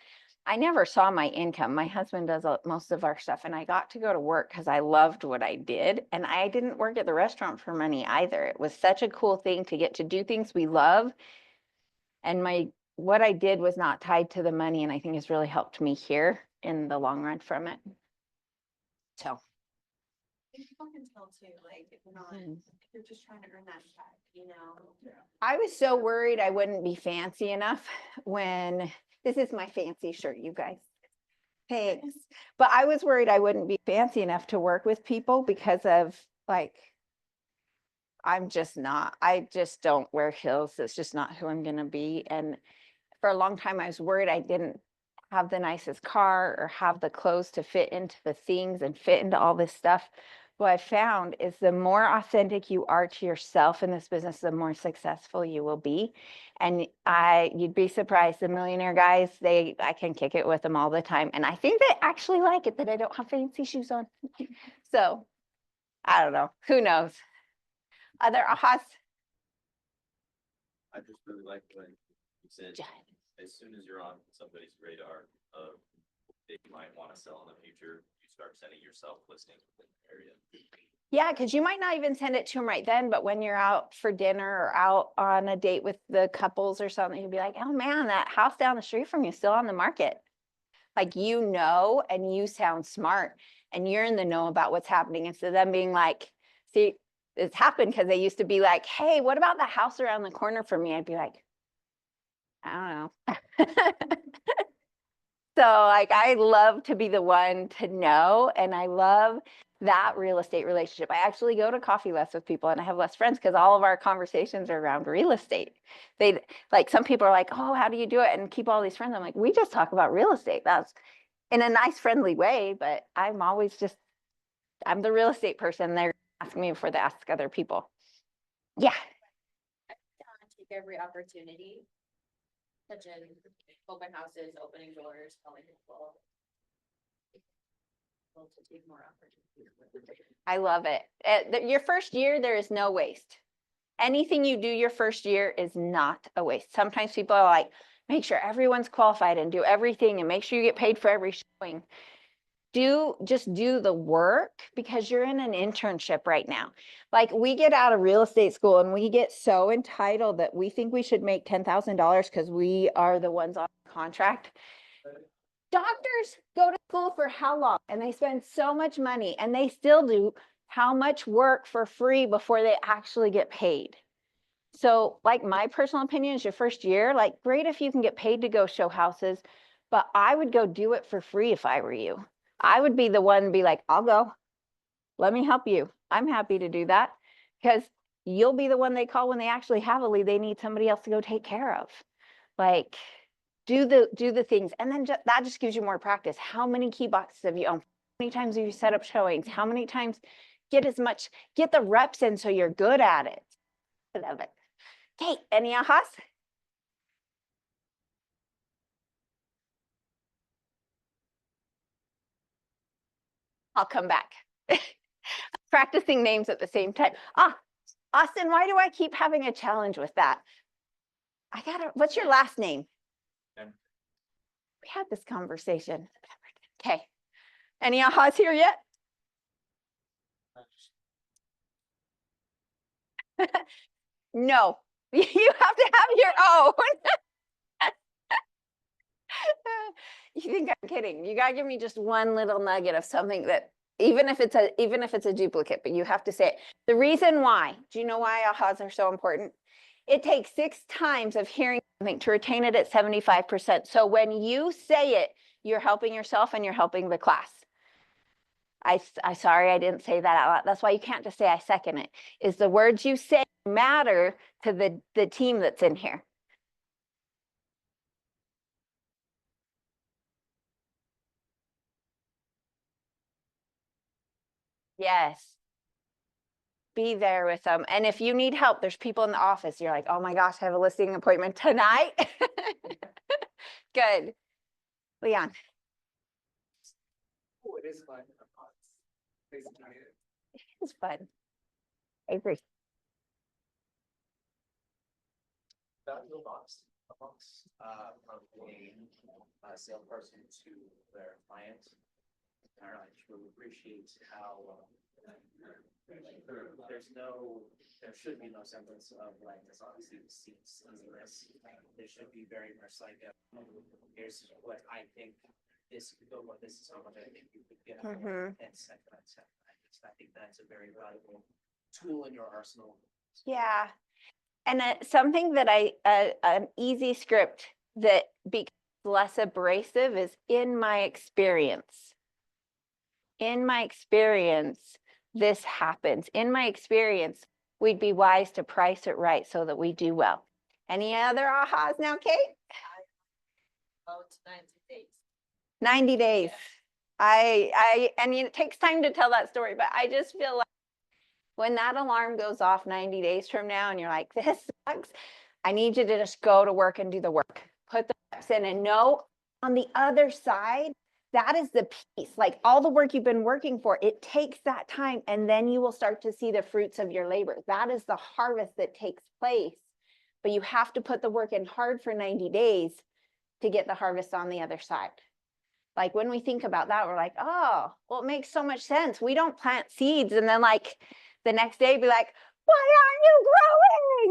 I never saw my income. My husband does most of our stuff and I got to go to work because I loved what I did. And I didn't work at the restaurant for money either. It was such a cool thing to get to do things we love. And what I did was not tied to the money. And I think it's really helped me here in the long run from it. So. People can tell too, like, if you're not, if you're just trying to earn that check, you know? I was so worried I wouldn't be fancy enough when, this is my fancy shirt, you guys. Thanks. But I was worried I wouldn't be fancy enough to work with people because of like, I'm just not, I just don't wear heels. It's just not who I'm gonna be. And for a long time, I was worried I didn't have the nicest car or have the clothes to fit into the things and fit into all this stuff. What I found is the more authentic you are to yourself in this business, the more successful you will be. And you'd be surprised, the millionaire guys, I can kick it with them all the time. And I think they actually like it that I don't have fancy shoes on. So I don't know, who knows? Other ahas? I just really like what you said, as soon as you're on somebody's radar of they might want to sell in the future, you start sending yourself listings within the area. Yeah, because you might not even send it to them right then, but when you're out for dinner or out on a date with the couples or something, you'd be like, oh man, that house down the street from you is still on the market. Like, you know, and you sound smart and you're in the know about what's happening. Instead of them being like, see, it's happened because they used to be like, hey, what about the house around the corner from me? I'd be like, I don't know. So like, I love to be the one to know, and I love that real estate relationship. I actually go to coffee less with people and I have less friends because all of our conversations are around real estate. They like, some people are like, oh, how do you do it and keep all these friends? I'm like, we just talk about real estate. That's in a nice, friendly way, but I'm always just, I'm the real estate person. They're asking me before they ask other people. Yeah. Take every opportunity, such as open houses, opening doors, telling people. To take more opportunities. I love it. Your first year, there is no waste. Anything you do your first year is not a waste. Sometimes people are like, make sure everyone's qualified and do everything and make sure you get paid for every showing. Just do the work because you're in an internship right now. Like, we get out of real estate school and we get so entitled that we think we should make $10,000 because we are the ones on contract. Doctors go to school for how long? And they spend so much money and they still do how much work for free before they actually get paid. So like, my personal opinion is your first year, like, great if you can get paid to go show houses, but I would go do it for free if I were you. I would be the one to be like, I'll go. Let me help you. I'm happy to do that because you'll be the one they call when they actually have a lead they need somebody else to go take care of. Like, do the things, and then that just gives you more practice. How many key boxes have you owned? How many times have you set up showings? How many times? Get the reps in so you're good at it. I love it. Okay, any ahas? I'll come back. Practicing names at the same time. Austin, why do I keep having a challenge with that? What's your last name? Pemberton. We had this conversation. Okay. Any ahas here yet? No, you have to have your own. You think I'm kidding? You gotta give me just one little nugget of something that, even if it's a duplicate, but you have to say it. The reason why, do you know why ahas are so important? It takes 6 times of hearing something to retain it at 75%. So when you say it, you're helping yourself and you're helping the class. I sorry, I didn't say that out loud. That's why you can't just say I second it. Is the words you say matter to the team that's in here. Yes. Be there with them. And if you need help, there's people in the office. You're like, oh my gosh, I have a listing appointment tonight. Good. Leon. Oh, it is fun. It's fun. I agree. Valuable box, from a salesperson to their client. I truly appreciate how there should be no semblance of like this. Obviously, the seats in this. There should be very much like here's what I think this is how much I think you could get. And I think that's a very valuable tool in your arsenal. Yeah. And something that an easy script that becomes less abrasive is in my experience. In my experience, this happens. In my experience, we'd be wise to price it right so that we do well. Any other ahas now, Kate? About 90 days. 90 days. Yeah. I mean, it takes time to tell that story, but I just feel like when that alarm goes off 90 days from now and you're like, this sucks, I need you to just go to work and do the work. Put the reps in and know on the other side, that is the piece. Like all the work you've been working for, it takes that time and then you will start to see the fruits of your labor. That is the harvest that takes place. But you have to put the work in hard for 90 days to get the harvest on the other side. Like when we think about that, we're like, oh, well, it makes so much sense. We don't plant seeds and then like the next day be like, why aren't you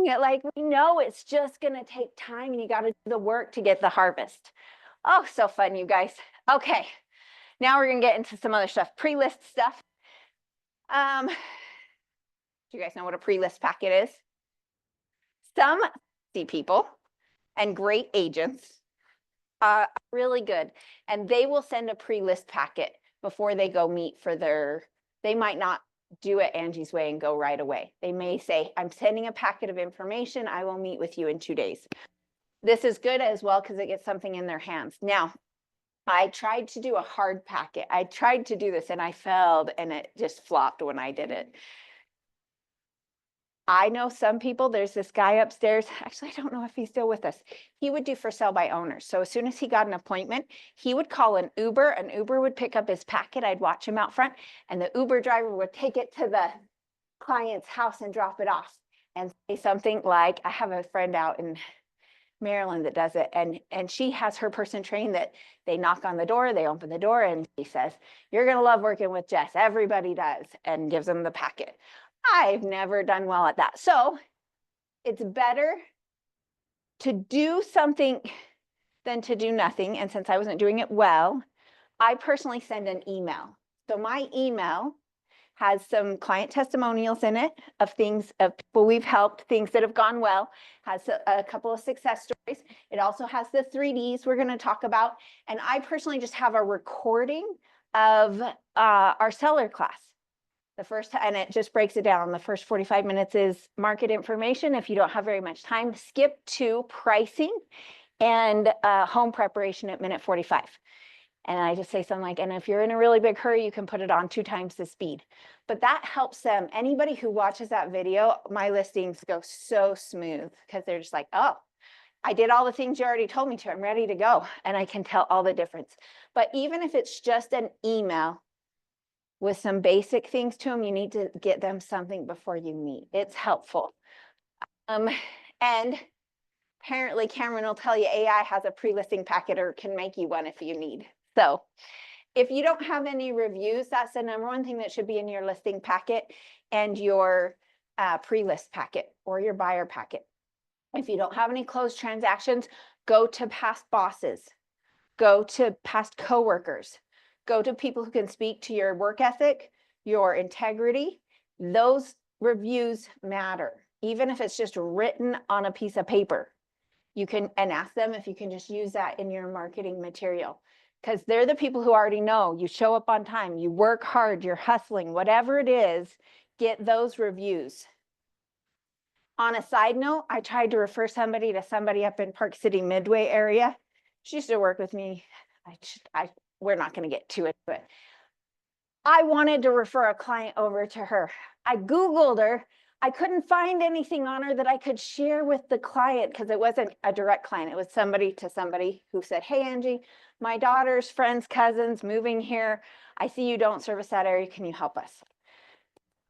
growing? Like we know it's just going to take time and you got to do the work to get the harvest. Oh, so fun, you guys. Okay, now we're going to get into some other stuff, pre-list stuff. Do you guys know what a pre-list packet is? Some people and great agents are really good, and they will send a pre-list packet before they go meet for they might not do it Angie's way and go right away. They may say, I'm sending a packet of information. I will meet with you in 2 days. This is good as well because it gets something in their hands. Now, I tried to do a hard packet. I tried to do this and I failed and it just flopped when I did it. I know some people, there's this guy upstairs, actually, I don't know if he's still with us. He would do for sale by owners. So as soon as he got an appointment, he would call an Uber would pick up his packet. I'd watch him out front and the Uber driver would take it to the client's house and drop it off and say something like, I have a friend out in Maryland that does it. And she has her person trained that they knock on the door, they open the door and she says, you're going to love working with Jess. Everybody does, and gives them the packet. I've never done well at that. So it's better to do something than to do nothing. And since I wasn't doing it well, I personally send an email. So my email has some client testimonials in it of things of people we've helped, things that have gone well, has a couple of success stories. It also has the 3Ds we're going to talk about. And I personally just have a recording of our seller class. The first, and it just breaks it down. The first 45 minutes is market information. If you don't have very much time, skip to pricing and home preparation at minute 45. And I just say something like, and if you're in a really big hurry, you can put it on 2 times the speed. But that helps them. Anybody who watches that video, my listings go so smooth because they're just like, oh, I did all the things you already told me to. I'm ready to go. And I can tell all the difference. But even if it's just an email with some basic things to them, you need to get them something before you meet. It's helpful. And apparently Cameron will tell you AI has a pre-listing packet or can make you one if you need. So if you don't have any reviews, that's the number one thing that should be in your listing packet and your pre-list packet or your buyer packet. If you don't have any closed transactions, go to past bosses, go to past coworkers, go to people who can speak to your work ethic, your integrity. Those reviews matter, even if it's just written on a piece of paper. You can, and ask them if you can just use that in your marketing material, because they're the people who already know you show up on time, you work hard, you're hustling, whatever it is, get those reviews. On a side note, I tried to refer somebody to somebody up in Park City Midway area. She used to work with me. We're not going to get too into it. I wanted to refer a client over to her. I Googled her. I couldn't find anything on her that I could share with the client because it wasn't a direct client. It was somebody to somebody who said, hey, Angie, my daughter's friends, cousins moving here. I see you don't service that area. Can you help us?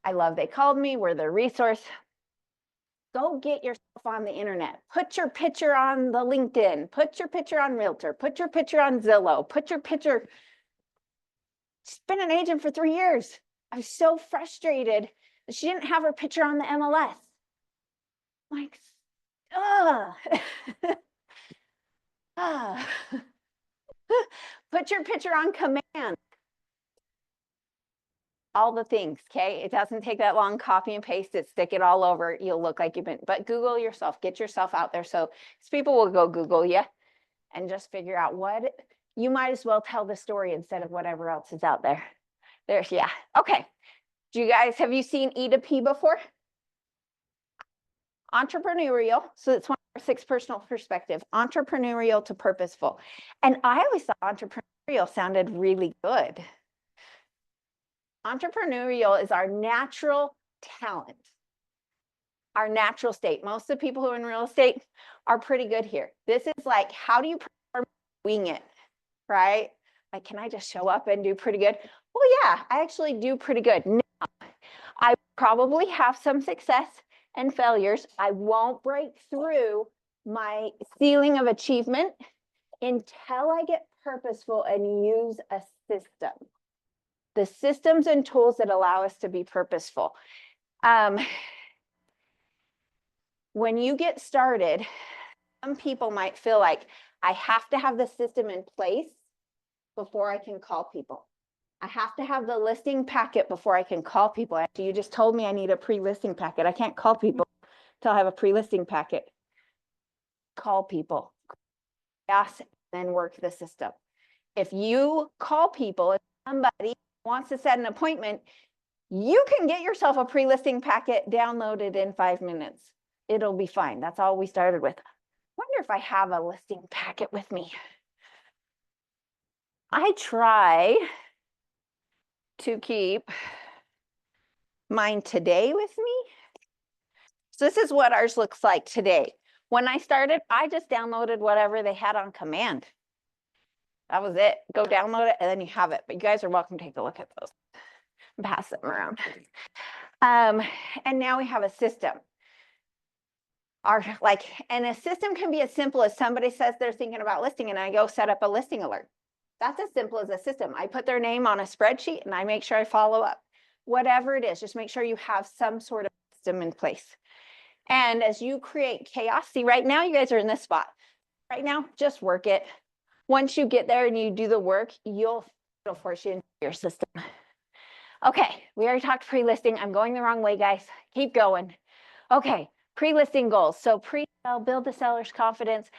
I love they called me. We're the resource. Go get yourself on the internet. Put your picture on the LinkedIn. Put your picture on Realtor. Put your picture on Zillow. Put your picture. She's been an agent for 3 years. I was so frustrated that she didn't have her picture on the MLS. Like, Put your picture on command. All the things, okay? It doesn't take that long. Copy and paste it, stick it all over. You'll look like you've been, but Google yourself, get yourself out there. So people will go Google you and just figure out what, you might as well tell the story instead of whatever else is out there. There's, yeah. Okay. Do you guys, have you seen E to P before? Entrepreneurial. So it's one of our 6 personal perspective, entrepreneurial to purposeful. And I always thought entrepreneurial sounded really good. Entrepreneurial is our natural talent, our natural state. Most of the people who are in real estate are pretty good here. This is like, how do you perform? Wing it, right? Like, can I just show up and do pretty good? Well, yeah, I actually do pretty good. Now, I probably have some success and failures. I won't break through my ceiling of achievement until I get purposeful and use a system. The systems and tools that allow us to be purposeful. When you get started, some people might feel like I have to have the system in place before I can call people. I have to have the listing packet before I can call people. After you just told me I need a pre-listing packet. I can't call people until I have a pre-listing packet. Call people, ask, then work the system. If you call people, if somebody wants to set an appointment, you can get yourself a pre-listing packet downloaded in 5 minutes. It'll be fine. That's all we started with. Wonder if I have a listing packet with me. I try to keep mine today with me. So this is what ours looks like today. When I started, I just downloaded whatever they had on command. That was it. Go download it and then you have it. But you guys are welcome to take a look at those and pass them around. And now we have a system. And a system can be as simple as somebody says they're thinking about listing and I go set up a listing alert. That's as simple as a system. I put their name on a spreadsheet and I make sure I follow up. Whatever it is, just make sure you have some sort of system in place. And as you create chaos, see right now you guys are in this spot. Right now, just work it. Once you get there and you do the work, it'll force you into your system. Okay, we already talked pre-listing. I'm going the wrong way, guys. Keep going. Okay, pre-listing goals. So pre-sale, build the seller's confidence.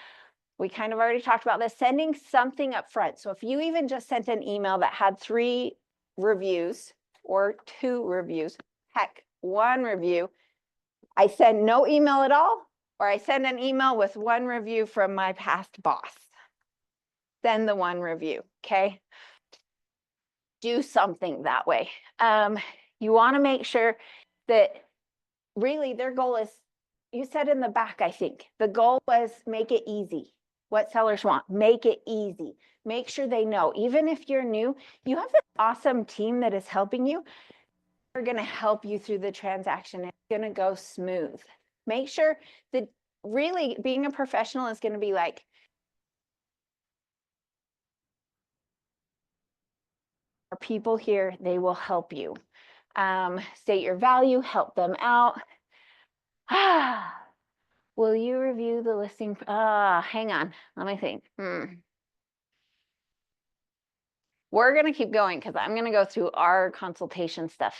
We kind of already talked about this, sending something up front. So if you even just sent an email that had 3 reviews or 2 reviews, heck, 1 review, I send no email at all or I send an email with one review from my past boss. Send the one review, okay? Do something that way. You want to make sure that really their goal is, you said in the back, I think, the goal was make it easy. What sellers want, make it easy. Make sure they know, even if you're new, you have this awesome team that is helping you. They're going to help you through the transaction. It's going to go smooth. Make sure that really being a professional is going to be like, are people here, they will help you. State your value, help them out. Will you review the listing? Hang on, let me think. We're gonna keep going because I'm gonna go through our consultation stuff.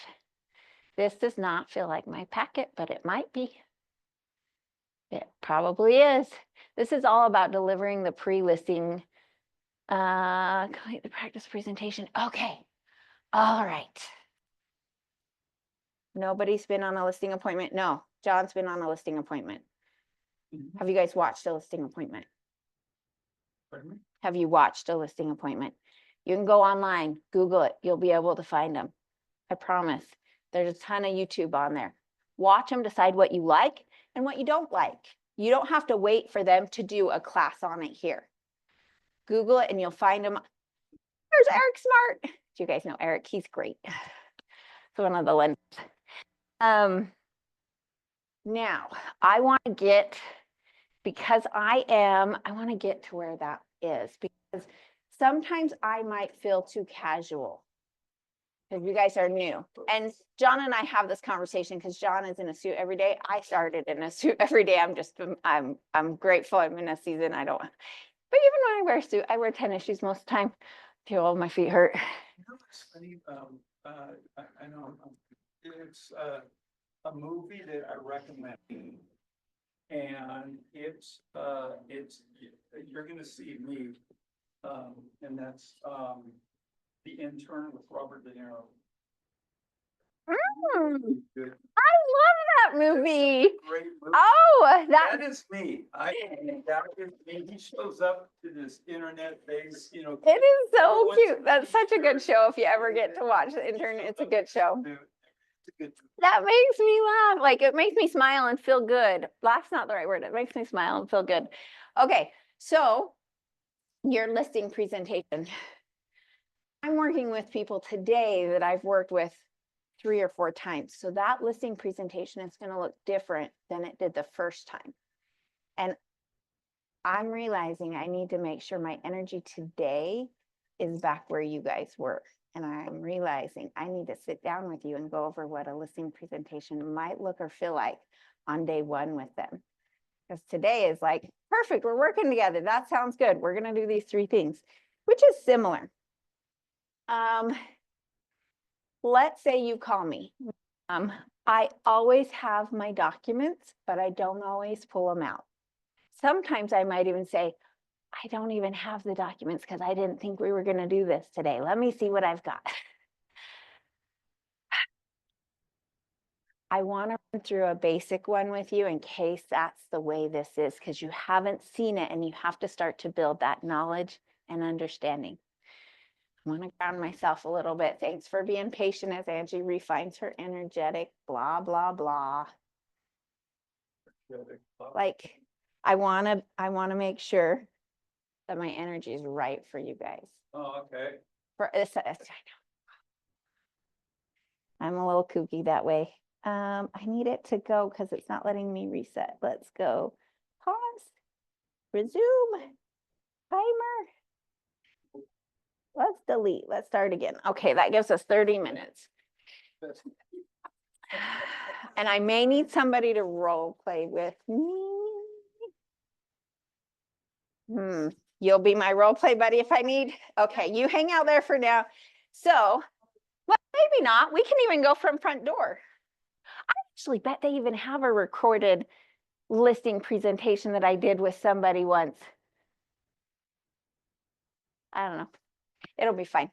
This does not feel like my packet, but it might be. It probably is. This is all about delivering the pre-listing, complete the practice presentation. Okay, all right. Nobody's been on a listing appointment? No, John's been on a listing appointment. Mhm. Have you guys watched a listing appointment? Pardon me? Have you watched a listing appointment? You can go online, Google it, you'll be able to find them. I promise. There's a ton of YouTube on there. Watch them, decide what you like and what you don't like. You don't have to wait for them to do a class on it here. Google it and you'll find them. There's Eric Smart. Do you guys know Eric? He's great. So one of the lenders. Now I want to get, because I want to get to where that is, because sometimes I might feel too casual because you guys are new. And John and I have this conversation because John is in a suit every day. I started in a suit every day. I'm grateful I'm in a season. I don't, but even when I wear a suit, I wear tennis shoes most of the time. Feel all my feet hurt. You know what's funny? I know, it's a movie that I recommend. And it's, you're gonna see me, and that's, The Intern with Robert De Niro. Good. I love that movie. Great movie. Oh, That is me. That is me. He shows up to this internet base, you know. it is so what's- cute. That's such a good show. If you ever get to watch The Intern, it's a good show. It's a good. That makes me laugh. Like, it makes me smile and feel good. Laugh's not the right word. It makes me smile and feel good. Okay, so your listing presentation. I'm working with people today that I've worked with 3 or 4 times. So that listing presentation is going to look different than it did the first time. And I'm realizing I need to make sure my energy today is back where you guys were. And I'm realizing I need to sit down with you and go over what a listing presentation might look or feel like on day 1 with them. Because today is like, perfect, we're working together. That sounds good. We're going to do these 3 things, which is similar. Let's say you call me. I always have my documents, but I don't always pull them out. Sometimes I might even say, I don't even have the documents because I didn't think we were going to do this today. Let me see what I've got. I want to run through a basic one with you in case that's the way this is, because you haven't seen it and you have to start to build that knowledge and understanding. I want to ground myself a little bit. Thanks for being patient as Angie refines her energetic, blah, blah, blah. Like, I want to make sure that my energy is right for you guys. Oh, okay. For this, I know. I'm a little kooky that way. I need it to go because it's not letting me reset. Let's go. Pause. Resume. Timer. Let's delete. Let's start again. Okay, that gives us 30 minutes. And I may need somebody to role play with me. You'll be my role play buddy if I need. Okay, you hang out there for now. So, well, maybe not. We can even go from front door. I actually bet they even have a recorded listing presentation that I did with somebody once. I don't know. It'll be fine.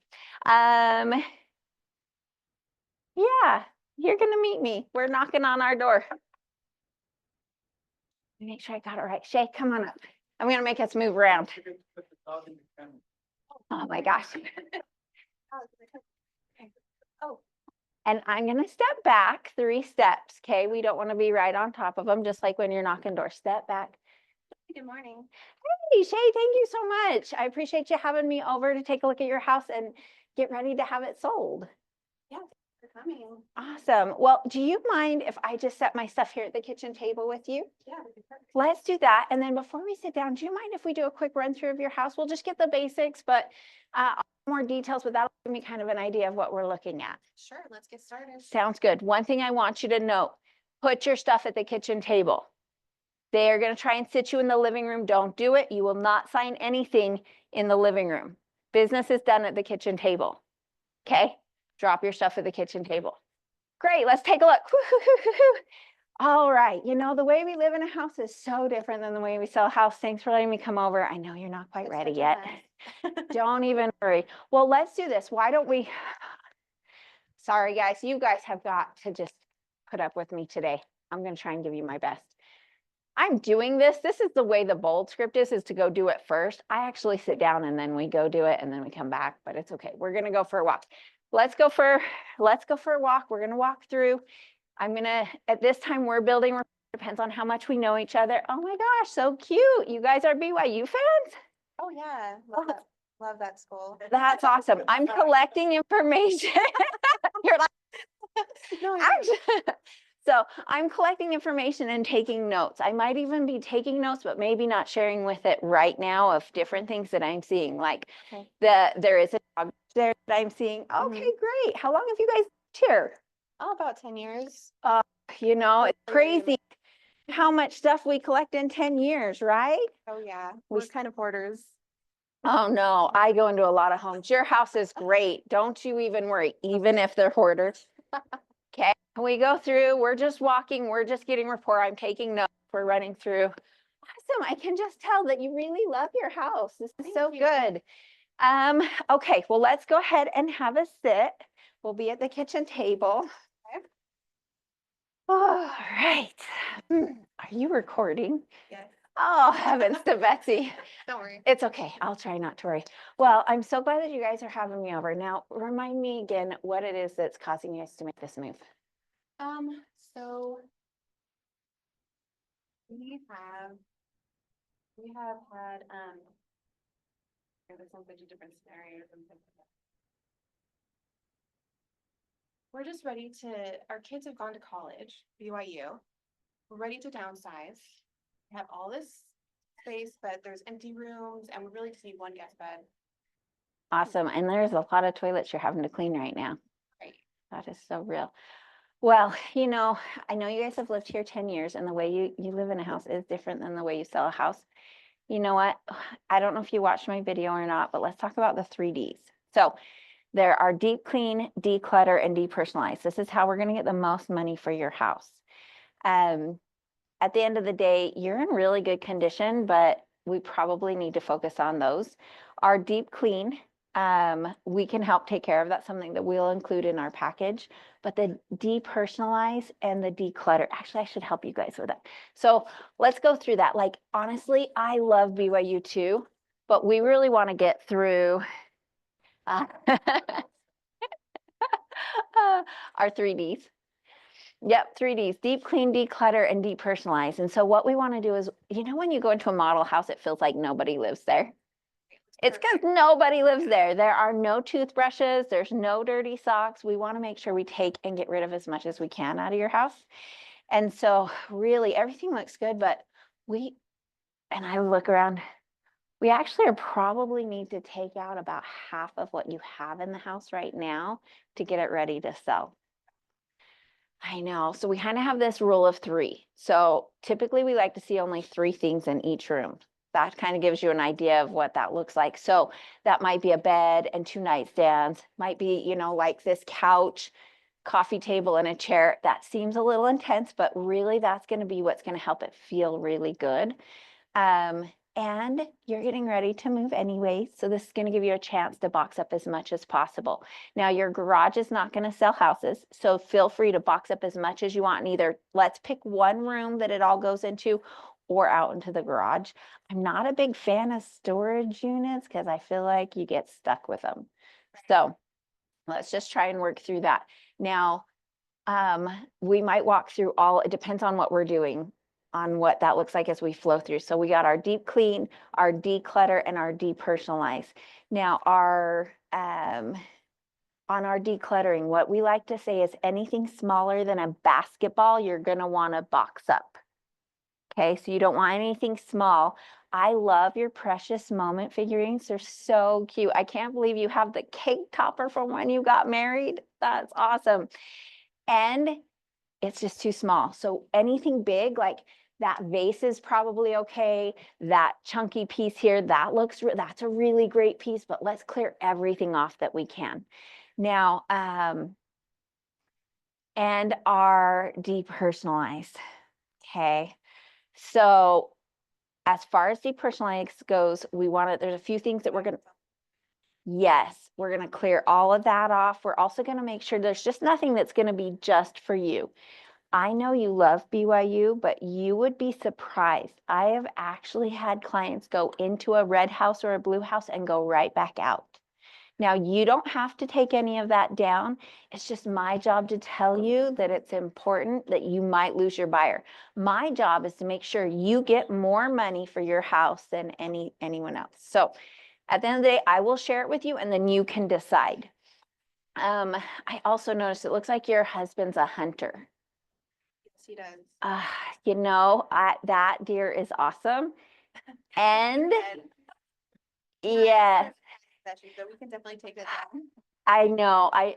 Yeah, you're gonna meet me. We're knocking on our door. Make sure I got it right. Shay, come on up. I'm gonna make us move around. Put the dog in the kennel. Oh my gosh. Oh. And I'm gonna step back 3 steps, okay? We don't wanna be right on top of them, just like when you're knocking doors. Step back. Good morning. Hey, Shay, thank you so much. I appreciate you having me over to take a look at your house and get ready to have it sold. For coming. Awesome. Well, do you mind if I just set my stuff here at the kitchen table with you? Yeah, that'd be perfect. Let's do that. And then before we sit down, do you mind if we do a quick run through of your house? We'll just get the basics, but more details, but that'll give me kind of an idea of what we're looking at. Sure, let's get started. Sounds good. One thing I want you to note, put your stuff at the kitchen table. They are going to try and sit you in the living room. Don't do it. You will not sign anything in the living room. Business is done at the kitchen table. Okay? Drop your stuff at the kitchen table. Great. Let's take a look. All right. You know, the way we live in a house is so different than the way we sell a house. Thanks for letting me come over. I know you're not quite It's ready such a yet. Don't even worry. Well, let's do this. Why don't we? Sorry, guys. You guys have got to just put up with me today. I'm going to try and give you my best. I'm doing this. This is the way the bold script is to go do it first. I actually sit down and then we go do it and then we come back, but it's okay. We're going to go for a walk. Let's go for a walk. We're going to walk through. At this time we're building, depends on how much we know each other. Oh my gosh, so cute. You guys are BYU fans? Oh, yeah, love that school. That's awesome. I'm collecting information. You're like, No, actually, so I'm collecting information and taking notes. I might even be taking notes, but maybe not sharing with it right now of different things that I'm seeing. Like Okay. there is a dog there that I'm seeing. Okay, great. How long have you guys lived here? Oh, about 10 years. You know, it's Oh, yeah. crazy how much stuff we collect in 10 years, right? Oh, yeah, We we're kind of hoarders. Oh no, I go into a lot of homes. Your house is great. Don't you even worry, even if they're hoarders. Okay, we go through, we're just walking, we're just getting rapport. I'm taking notes, we're running through. Awesome, I can just tell that you really love your house. This is so Thank you. good. Okay, well, let's go ahead and have a sit. We'll be at the kitchen table. Okay. All right. Are you recording? Yes. Oh, heavens to Betsy. Don't worry. It's okay. I'll try not to worry. Well, I'm so glad that you guys are having me over. Now, remind me again what it is that's causing you guys to make this move. So we have had, there's a bunch of different scenarios and things like that. We're just ready our kids have gone to college, BYU. We're ready to downsize. We have all this space, but there's empty rooms and we really just need one guest bed. Awesome. And there's a lot of toilets you're having to clean right now. Right. That is so real. Well, you know, I know you guys have lived here 10 years and the way you live in a house is different than the way you sell a house. You know what? I don't know if you watched my video or not, but let's talk about the 3 Ds. So there are deep clean, declutter, and depersonalize. This is how we're going to get the most money for your house. At the end of the day, you're in really good condition, but we probably need to focus on those. Our deep clean, we can help take care of. That's something that we'll include in our package. But the depersonalize and the declutter, actually, I should help you guys with that. So let's go through that. Like, honestly, I love BYU too, but we really want to get through our 3 Ds. Yep, 3 Ds, deep clean, declutter, and depersonalize. And so what we want to do is, you know, when you go into a model house, it feels like nobody lives there. It's because nobody lives there. There are no toothbrushes. There's no dirty socks. We want to make sure we take and get rid of as much as we can out of your house. And so really everything looks good, but I look around, we actually probably need to take out about half of what you have in the house right now to get it ready to sell. I know. So we kind of have this rule of 3. So typically we like to see only 3 things in each room. That kind of gives you an idea of what that looks like. So that might be a bed and 2 nightstands, might be, you know, like this couch, coffee table, and a chair. That seems a little intense, but really that's going to be what's going to help it feel really good. And you're getting ready to move anyway. So this is going to give you a chance to box up as much as possible. Now your garage is not going to sell houses. So feel free to box up as much as you want. And either let's pick one room that it all goes into, or out into the garage. I'm not a big fan of storage units because I feel like you get stuck with them. So let's just try and work through that. Now, we might walk through all, it depends on what we're doing, on what that looks like as we flow through. So we got our deep clean, our declutter, and our depersonalize. Now on our decluttering, what we like to say is anything smaller than a basketball, you're gonna wanna box up. Okay, so you don't want anything small. I love your precious moment figurines. They're so cute. I can't believe you have the cake topper from when you got married. That's awesome. And it's just too small. So anything big, like that vase is probably okay. That chunky piece here, that looks, that's a really great piece, but let's clear everything off that we can. Now, and our depersonalize, okay? So as far as depersonalize goes, we want to, there's a few things that we're going to, yes, we're going to clear all of that off. We're also going to make sure there's just nothing that's going to be just for you. I know you love BYU, but you would be surprised. I have actually had clients go into a red house or a blue house and go right back out. Now, you don't have to take any of that down. It's just my job to tell you that it's important that you might lose your buyer. My job is to make sure you get more money for your house than anyone else. So at the end of the day, I will share it with you and then you can decide. I also noticed it looks like your husband's a hunter. Yes, he does. You know, that deer is awesome. And yes. So we can definitely take that down. I know. I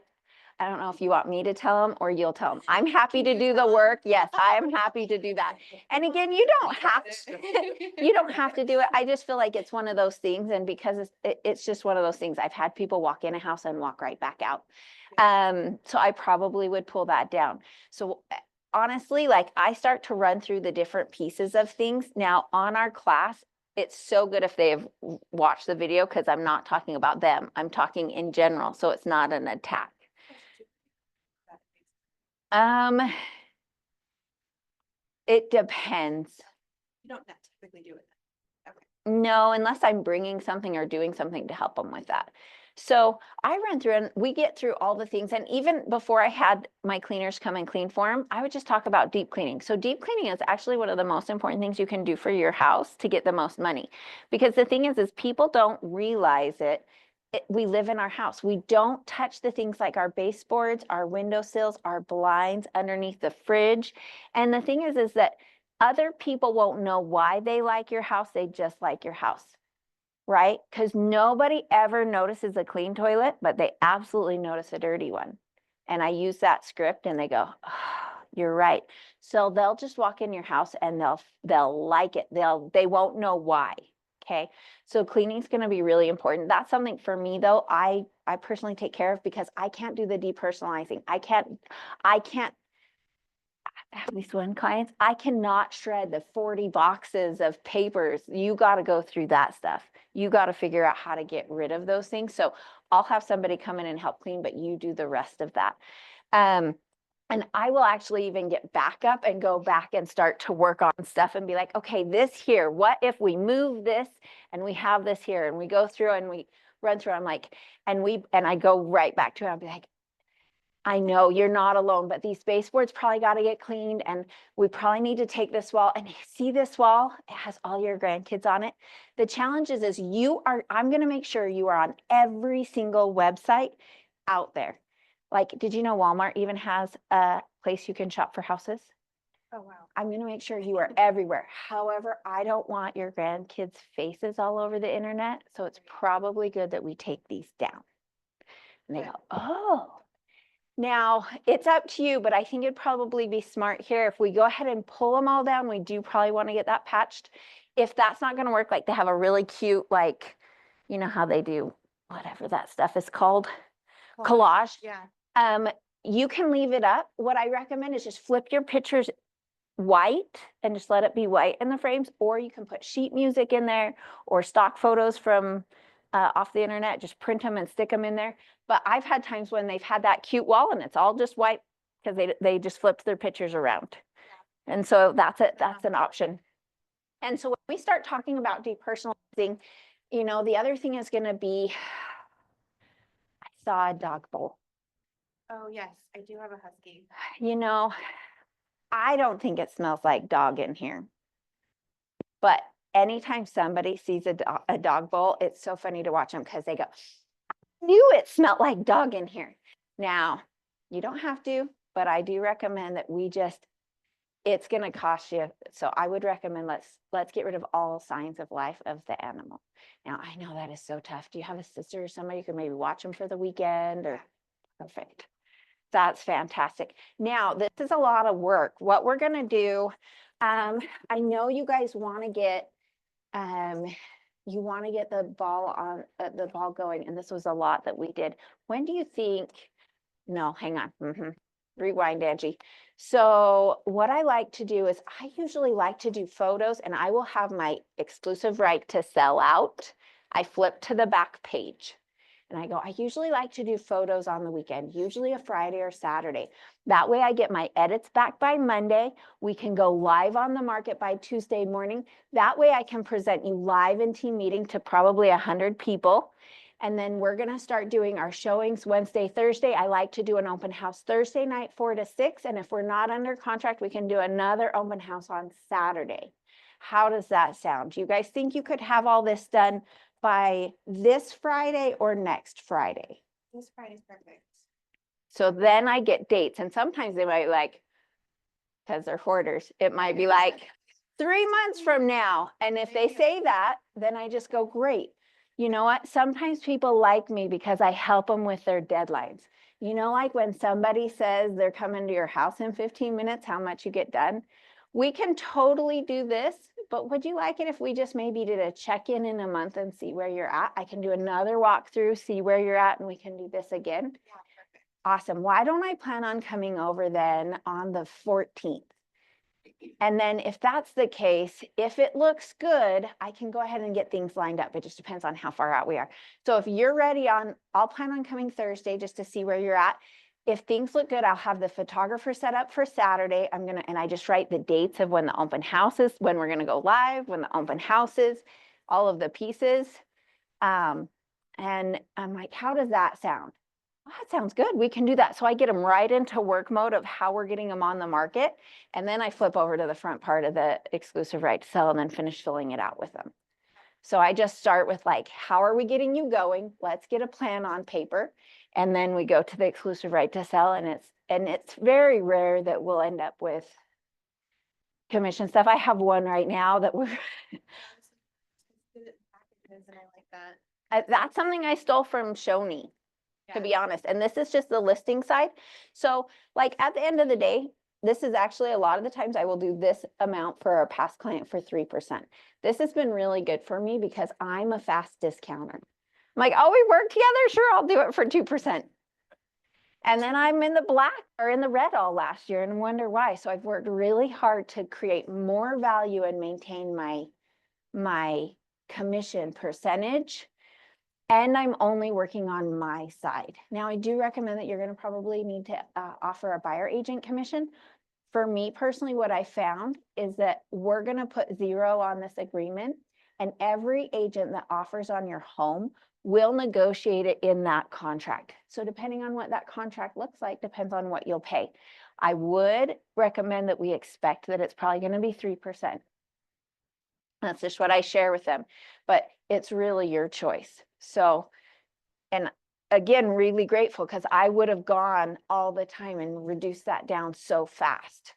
don't know if you want me to tell him or you'll tell him. I'm happy to you do the tell him? work. Yes, I am happy to do that. And again, you don't have to, you don't have to do it. I just feel like it's one of those things. And because it's just one of those things, I've had people walk in a house and walk right back out. So I probably would pull that down. So honestly, like I start to run through the different pieces of things. Now on our class, it's so good if they've watched the video because I'm not talking about them. I'm talking in general. So it's not an attack. It depends. You don't typically do it. Okay. No, unless I'm bringing something or doing something to help them with that. So I run through and we get through all the things. And even before I had my cleaners come and clean for them, I would just talk about deep cleaning. So deep cleaning is actually one of the most important things you can do for your house to get the most money. Because the thing is people don't realize it. We live in our house. We don't touch the things like our baseboards, our windowsills, our blinds underneath the fridge. And the thing is that other people won't know why they like your house. They just like your house, right? Because nobody ever notices a clean toilet, but they absolutely notice a dirty one. And I use that script and they go, oh, you're right. So they'll just walk in your house and they'll like it. They won't know why. Okay. So cleaning is going to be really important. That's something for me though, I personally take care of because I can't do the depersonalizing. I can't have these one clients. I cannot shred the 40 boxes of papers. You got to go through that stuff. You got to figure out how to get rid of those things. So I'll have somebody come in and help clean, but you do the rest of that. And I will actually even get back up and go back and start to work on stuff and be like, okay, this here, what if we move this and we have this here and we go through and we run through, I'm like, and I go right back to it. I'll be like, I know you're not alone, but these baseboards probably got to get cleaned and we probably need to take this wall and see this wall. It has all your grandkids on it. The challenge is I'm going to make sure you are on every single website out there. Like, did you know Walmart even has a place you can shop for houses? Oh, wow. I'm going to make sure you are everywhere. However, I don't want your grandkids' faces all over the internet. So it's probably good that we take these down. And they go, oh. Now, it's up to you, but I think it'd probably be smart here. If we go ahead and pull them all down, we do probably want to get that patched. If that's not going to work, like they have a really cute, like, you know how they do whatever that stuff is called, collage. Yeah. You can leave it up. What I recommend is just flip your pictures white and just let it be white in the frames, or you can put sheet music in there or stock photos from off the internet, just print them and stick them in there. But I've had times when they've had that cute wall and it's all just white because they just flipped their pictures around. And so that's it. That's an option. And so when we start talking about depersonalizing, you know, the other thing is going to be, I saw a dog bowl. Oh, yes, I do have a husky. You know, I don't think it smells like dog in here. But anytime somebody sees a dog bowl, it's so funny to watch them because they go, I knew it smelled like dog in here. Now, you don't have to, but I do recommend that we just, it's going to cost you. So I would recommend let's get rid of all signs of life of the animal. Now, I know that is so tough. Do you have a sister or somebody you can maybe watch them for the weekend or perfect? That's fantastic. Now, this is a lot of work. What we're going to do, I know you guys want to get, the ball going, and this was a lot that we did. When do you think, no, hang on. Rewind, Angie. So what I like to do is I usually like to do photos, and I will have my exclusive right to sell out. I flip to the back page. And I go, I usually like to do photos on the weekend, usually a Friday or Saturday. That way I get my edits back by Monday. We can go live on the market by Tuesday morning. That way I can present you live in team meeting to probably 100 people. And then we're going to start doing our showings Wednesday, Thursday. I like to do an open house Thursday night, 4 to 6. And if we're not under contract, we can do another open house on Saturday. How does that sound? Do you guys think you could have all this done by this Friday or next Friday? This Friday's perfect. So then I get dates, and sometimes they might because they're hoarders, it might be like 3 months from now. And if they say that, then I just go, great. You know what? Sometimes people like me because I help them with their deadlines. You know, like when somebody says they're coming to your house in 15 minutes, how much you get done? We can totally do this, but would you like it if we just maybe did a check-in in a month and see where you're at? I can do another walkthrough, see where you're at, and we can do this again. Yeah, perfect. Awesome. Why don't I plan on coming over then on the 14th? And then if that's the case, if it looks good, I can go ahead and get things lined up. It just depends on how far out we are. So if you're ready I'll plan on coming Thursday just to see where you're at. If things look good, I'll have the photographer set up for Saturday. And I just write the dates of when the open house is, when we're gonna go live, when the open house is, all of the pieces. And I'm like, how does that sound? Oh, that sounds good. We can do that. So I get them right into work mode of how we're getting them on the market. And then I flip over to the front part of the exclusive right to sell and then finish filling it out with them. So I just start with like, how are we getting you going? Let's get a plan on paper. And then we go to the exclusive right to sell. And it's very rare that we'll end up with commission stuff. I have one right now that we're Good packages, and I like that. that's something I stole from Shoni, to be honest. And this is just the listing side. So like at the end of the day, this is actually a lot of the times I will do this amount for a past client for 3%. This has been really good for me because I'm a fast discounter. I'm like, oh, we work together? Sure, I'll do it for 2%. And then I'm in the black or in the red all last year and wonder why. So I've worked really hard to create more value and maintain my commission percentage. And I'm only working on my side. Now, I do recommend that you're going to probably need to offer a buyer agent commission. For me personally, what I found is that we're going to put 0 on this agreement, and every agent that offers on your home will negotiate it in that contract. So depending on what that contract looks like, depends on what you'll pay. I would recommend that we expect that it's probably going to be 3%. That's just what I share with them, but it's really your choice. So, and again, really grateful because I would have gone all the time and reduced that down so fast.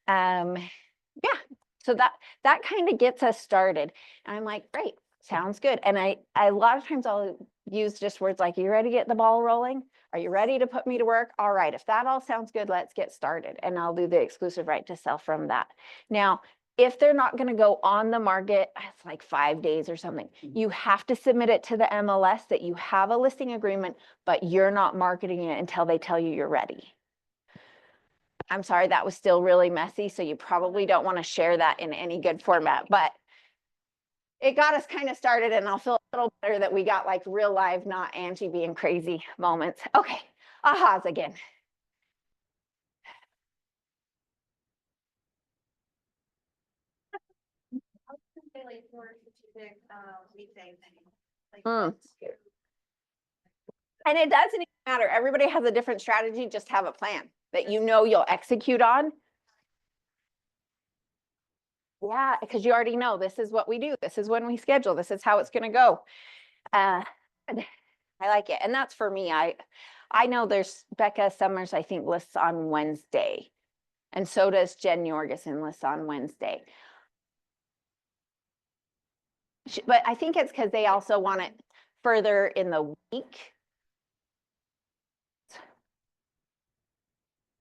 Yeah, so that kind of gets us started. And I'm like, great, sounds good. And I a lot of times I'll use just words like, you ready to get the ball rolling? Are you ready to put me to work? All right, if that all sounds good, let's get started. And I'll do the exclusive right to sell from that. Now, if they're not going to go on the market, it's like 5 days or something. You have to submit it to the MLS that you have a listing agreement, but you're not marketing it until they tell you you're ready. I'm sorry, that was still really messy. So you probably don't want to share that in any good format, but it got us kind of started, and I'll feel a little better that we got like real live, not Angie being crazy moments. Okay, ahas again. like more strategic, weekday thing. Like, Mm. what's- And it doesn't even matter. Everybody has a different strategy. Just have a plan that you know you'll execute on. Yeah, because you already know this is what we do. This is when we schedule. This is how it's going to go. And I like it. And that's for me. I know there's Becca Summers, I think, lists on Wednesday. And so does Jen Jorgensen lists on Wednesday. But I think it's because they also want it further in the week.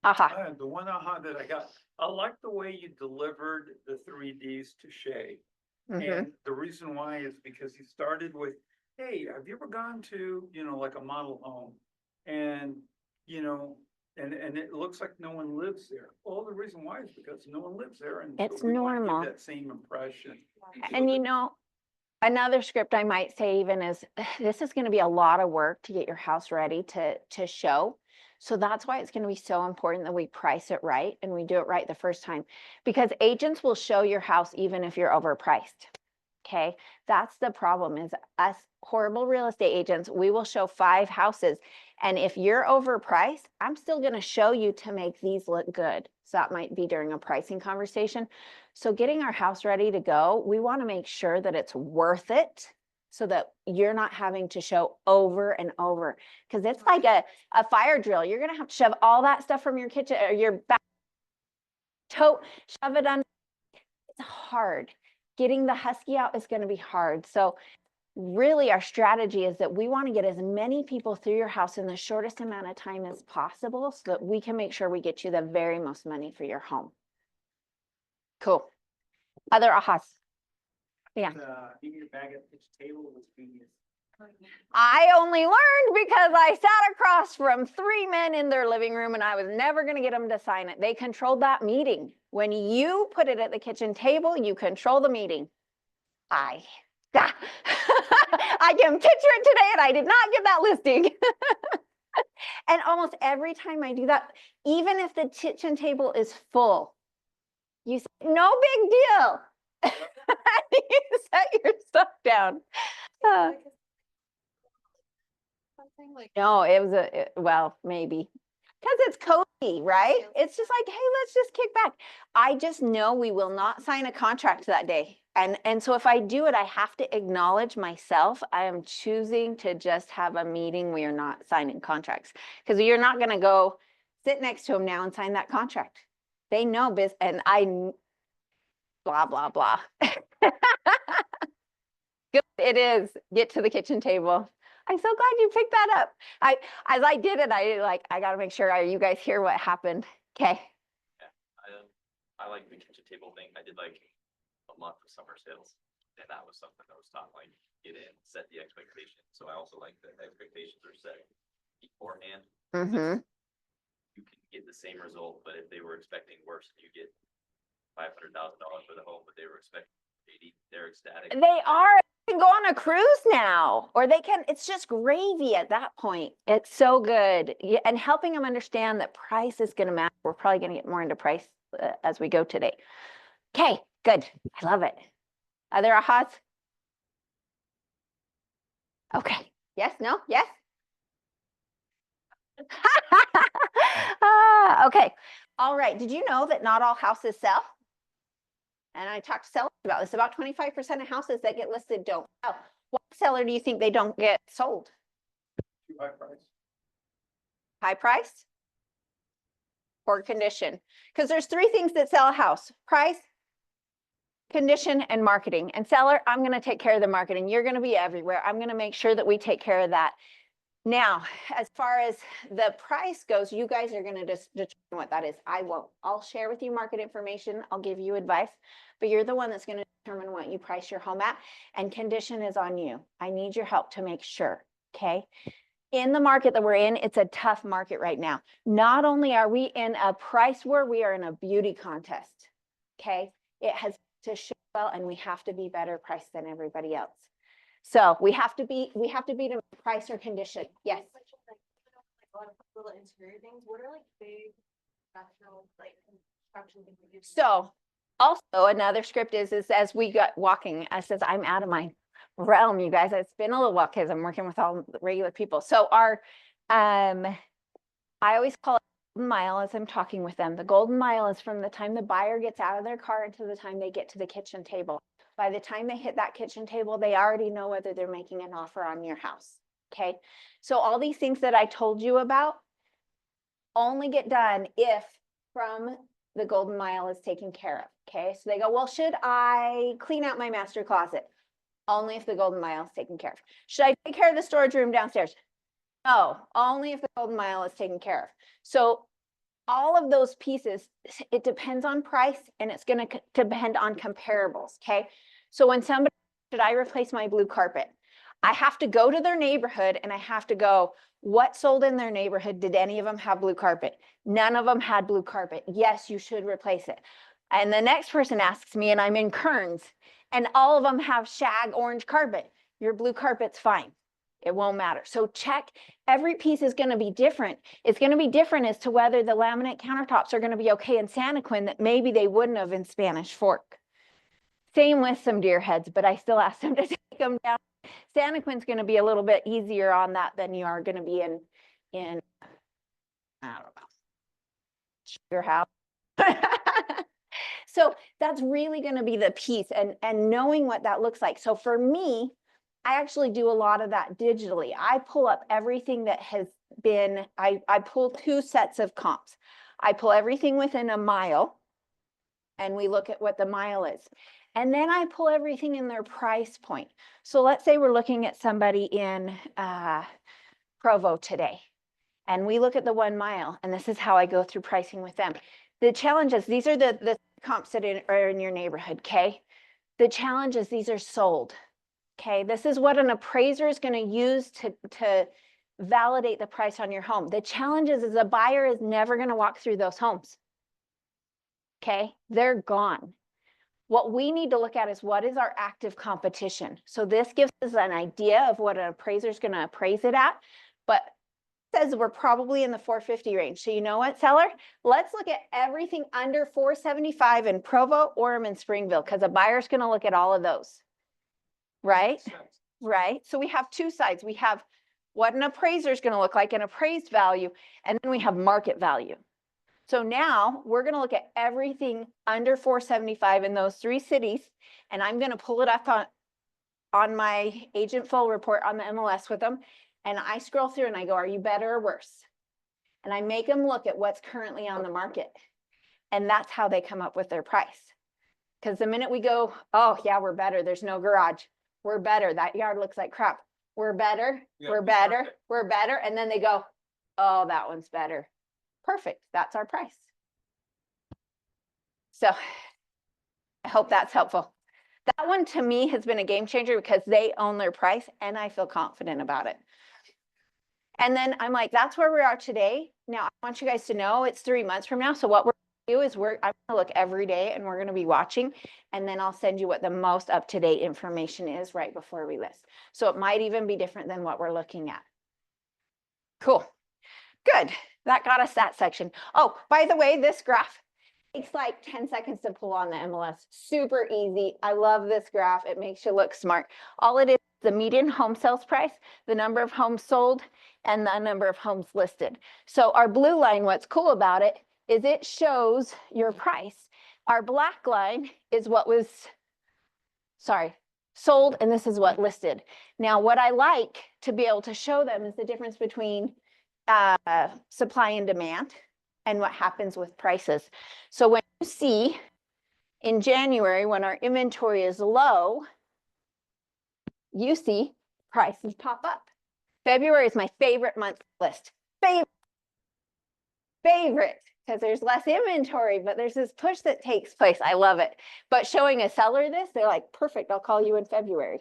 Aha. The one aha that I got, I like the way you delivered the 3Ds to Shay. Mhm. And the reason why is because you started with, hey, have you ever gone to, like a model home? And, and it looks like no one lives there. Well, the reason why is because no one lives there, and so It's we wanna give normal. that same impression. So And that- another script I might say even is, this is gonna be a lot of work to get your house ready to show. So that's why it's gonna be so important that we price it right and we do it right the first time. Because agents will show your house even if you're overpriced. Okay, that's the problem, is us horrible real estate agents, we will show 5 houses. And if you're overpriced, I'm still gonna show you to make these look good. So that might be during a pricing conversation. So getting our house ready to go, we wanna make sure that it's worth it so that you're not having to show over and over. Because it's like a fire drill. You're gonna have to shove all that stuff from your kitchen or your back, shove it on. It's hard. Getting the husky out is gonna be hard. So really our strategy is that we want to get as many people through your house in the shortest amount of time as possible so that we can make sure we get you the very most money for your home. Cool. Other ahas? Yeah. Being your bag at pitch table was genius. I only learned because I sat across from 3 men in their living room and I was never going to get them to sign it. They controlled that meeting. When you put it at the kitchen table, you control the meeting. I can picture it today and I did not get that listing. And almost every time I do that, even if the kitchen table is full, you say, no big deal. You set your stuff down. Uh, Something like. no, it was well, maybe. Because it's cozy, right? It's just like, hey, let's just kick back. I just know we will not sign a contract that day. And so if I do it, I have to acknowledge myself. I am choosing to just have a meeting. We are not signing contracts. Because you're not going to go sit next to them now and sign that contract. They know biz, and blah, blah, blah. Good, it is. Get to the kitchen table. I'm so glad you picked that up. As I did it, I got to make sure you guys hear what happened. Okay. I like the kitchen table thing. I did like a month of summer sales, and that was something that was taught, like, get in, set the expectation. So I also like that expectations are set beforehand. Mm-hmm. You can get the same result, but if they were expecting worse, you get $500,000 for the home, but they were expecting 80, they're ecstatic. They are. They can go on a cruise now, or they can. It's just gravy at that point. It's so good. Yeah, and helping them understand that price is going to matter. We're probably going to get more into price as we go today. Okay, good. I love it. Other ahas? Okay. Yes, no, yes? Okay. All right. Did you know that not all houses sell? And I talked to sellers about this. About 25% of houses that get listed don't sell. What seller do you think they don't get sold? Too high price. High price? Poor condition. Because there's 3 things that sell a house: price, condition, and marketing. And seller, I'm going to take care of the marketing. You're going to be everywhere. I'm going to make sure that we take care of that. Now, as far as the price goes, you guys are going to just determine what that is. I won't. I'll share with you market information. I'll give you advice, but you're the one that's going to determine what you price your home at, and condition is on you. I need your help to make sure. Okay. In the market that we're in, it's a tough market right now. Not only are we in a price war, we are in a beauty contest. Okay. It has to show well, and we have to be better priced than everybody else. So we have to beat a price or condition. Yes. A lot of little interior things. What are like big national like construction things? So Also, another script is as we got walking, I says, I'm out of my realm, you guys. It's been a little while because I'm working with all the regular people. So I always call it golden mile as I'm talking with them. The golden mile is from the time the buyer gets out of their car until the time they get to the kitchen table. By the time they hit that kitchen table, they already know whether they're making an offer on your house. Okay. So all these things that I told you about only get done if from the golden mile is taken care of. Okay. So they go, well, should I clean out my master closet? Only if the golden mile is taken care of. Should I take care of the storage room downstairs? No, only if the golden mile is taken care of. So all of those pieces, it depends on price and it's going to depend on comparables. Okay. So when somebody, should I replace my blue carpet? I have to go to their neighborhood and I have to go, what sold in their neighborhood? Did any of them have blue carpet? None of them had blue carpet. Yes, you should replace it. And the next person asks me, and I'm in Kearns, and all of them have shag orange carpet. Your blue carpet's fine. It won't matter. So check, every piece is going to be different. It's going to be different as to whether the laminate countertops are going to be okay in Santaquin that maybe they wouldn't have in Spanish Fork. Same with some deer heads, but I still ask them to take them down. Santaquin's going to be a little bit easier on that than you are going to be in I don't know, your house. So that's really going to be the piece and knowing what that looks like. So for me, I actually do a lot of that digitally. I pull up everything that has been, I pull 2 sets of comps. I pull everything within a mile and we look at what the mile is. And then I pull everything in their price point. So let's say we're looking at somebody in Provo today. And we look at the 1 mile, and this is how I go through pricing with them. The challenge is, these are the comps that are in your neighborhood, okay? The challenge is these are sold, okay? This is what an appraiser is going to use to validate the price on your home. The challenge is a buyer is never going to walk through those homes, okay? They're gone. What we need to look at is what is our active competition. So this gives us an idea of what an appraiser is going to appraise it at, but says we're probably in the 450 range. So you know what, seller? Let's look at everything under 475 in Provo, Orem, and Springville, because a buyer's going to look at all of those, right? Right. So we have 2 sides. We have what an appraiser is going to look like, an appraised value, and then we have market value. So now we're going to look at everything under 475 in those 3 cities, and I'm going to pull it up on my agent full report on the MLS with them. And I scroll through and I go, are you better or worse? And I make them look at what's currently on the market. And that's how they come up with their price. Because the minute we go, oh yeah, we're better. There's no garage. We're better. That yard looks like crap. We're better. Yeah, We're better. perfect. We're better. And then they go, oh, that one's better. Perfect. That's our price. So I hope that's helpful. That one to me has been a game changer because they own their price and I feel confident about it. And then I'm like, that's where we are today. Now, I want you guys to know it's 3 months from now. So what we're going to do is I'm going to look every day and we're going to be watching. And then I'll send you what the most up-to-date information is right before we list. So it might even be different than what we're looking at. Cool. Good. That got us that section. Oh, by the way, this graph takes like 10 seconds to pull on the MLS. Super easy. I love this graph. It makes you look smart. All it is the median home sales price, the number of homes sold, and the number of homes listed. So our blue line, what's cool about it is it shows your price. Our black line is what was, sold, and this is what listed. Now, what I like to be able to show them is the difference between supply and demand and what happens with prices. So when you see in January, when our inventory is low, you see prices pop up. February is my favorite month list. Favorite, because there's less inventory, but there's this push that takes place. I love it. But showing a seller this, they're like, perfect, I'll call you in February.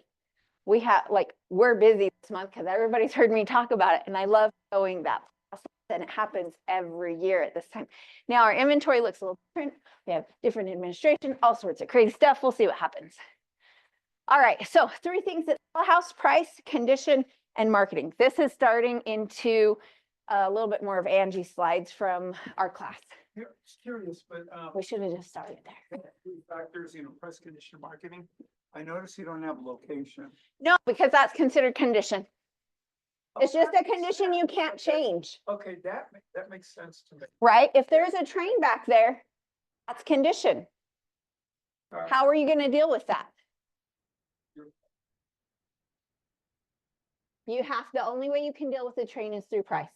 We have, like, we're busy this month because everybody's heard me talk about it. And I love showing that process, and it happens every year at this time. Now our inventory looks a little different. We have different administration, all sorts of crazy stuff. We'll see what happens. All right, so 3 things that sell a house: price, condition, and marketing. This is starting into a little bit more of Angie's slides from our class. curious, but, We should have just started there. three factors, press condition marketing. I notice you don't have a location. No, because that's considered condition. It's Oh, just that a makes condition you sense. can't change, Okay, that makes sense to me. right? If there's a train back there, that's condition. All right. How are you gonna deal with that? The only way you can deal with the train is through price.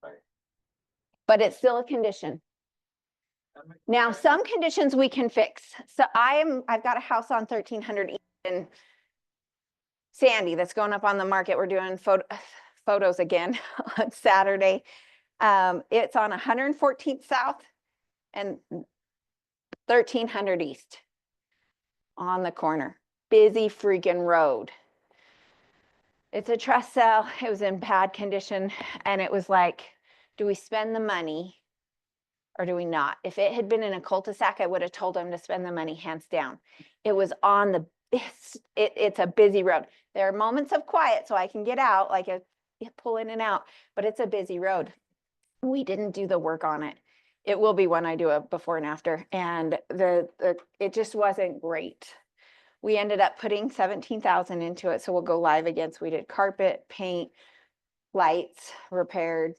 Right. But it's still a condition. That makes Now, sense. some conditions we can fix. So I've got a house on 1300 in Sandy that's going up on the market. We're doing photos again on Saturday. It's on 114th South and 1300 East on the corner. Busy freaking road. It's a trust sale. It was in bad condition. And it was like, do we spend the money or do we not? If it had been in a cul-de-sac, I would have told them to spend the money hands down. It was on the, it's a busy road. There are moments of quiet so I can get out, like pull in and out, but it's a busy road. We didn't do the work on it. It will be when I do a before and after. And it just wasn't great. We ended up putting 17,000 into it. So we'll go live again. So we did carpet, paint, lights, repaired.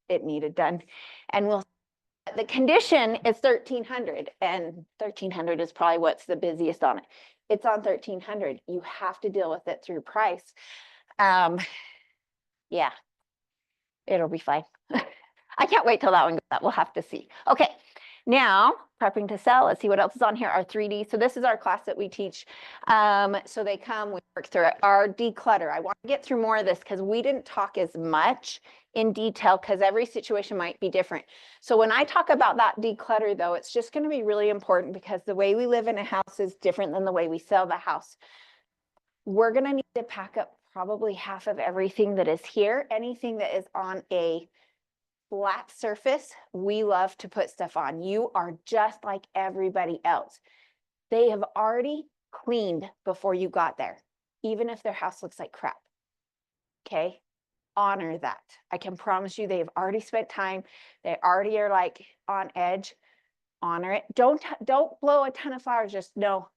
It needed done. And the condition is 1300 and 1300 is probably what's the busiest on it. It's on 1300. You have to deal with it through price. Yeah, it'll be fine. I can't wait till that one goes up. We'll have to see. Okay, now prepping to sell. Let's see what else is on here. Our 3D. So this is our class that we teach. So they come, we work through it. Our declutter. I want to get through more of this because we didn't talk as much in detail because every situation might be different. So when I talk about that declutter though, it's just going to be really important because the way we live in a house is different than the way we sell the house. We're going to need to pack up probably half of everything that is here. Anything that is on a flat surface, we love to put stuff on. You are just like everybody else. They have already cleaned before you got there, even if their house looks like crap. Okay, honor that. I can promise you they've already spent time. They already are like on edge. Honor it. Don't blow a ton of flowers. Just know,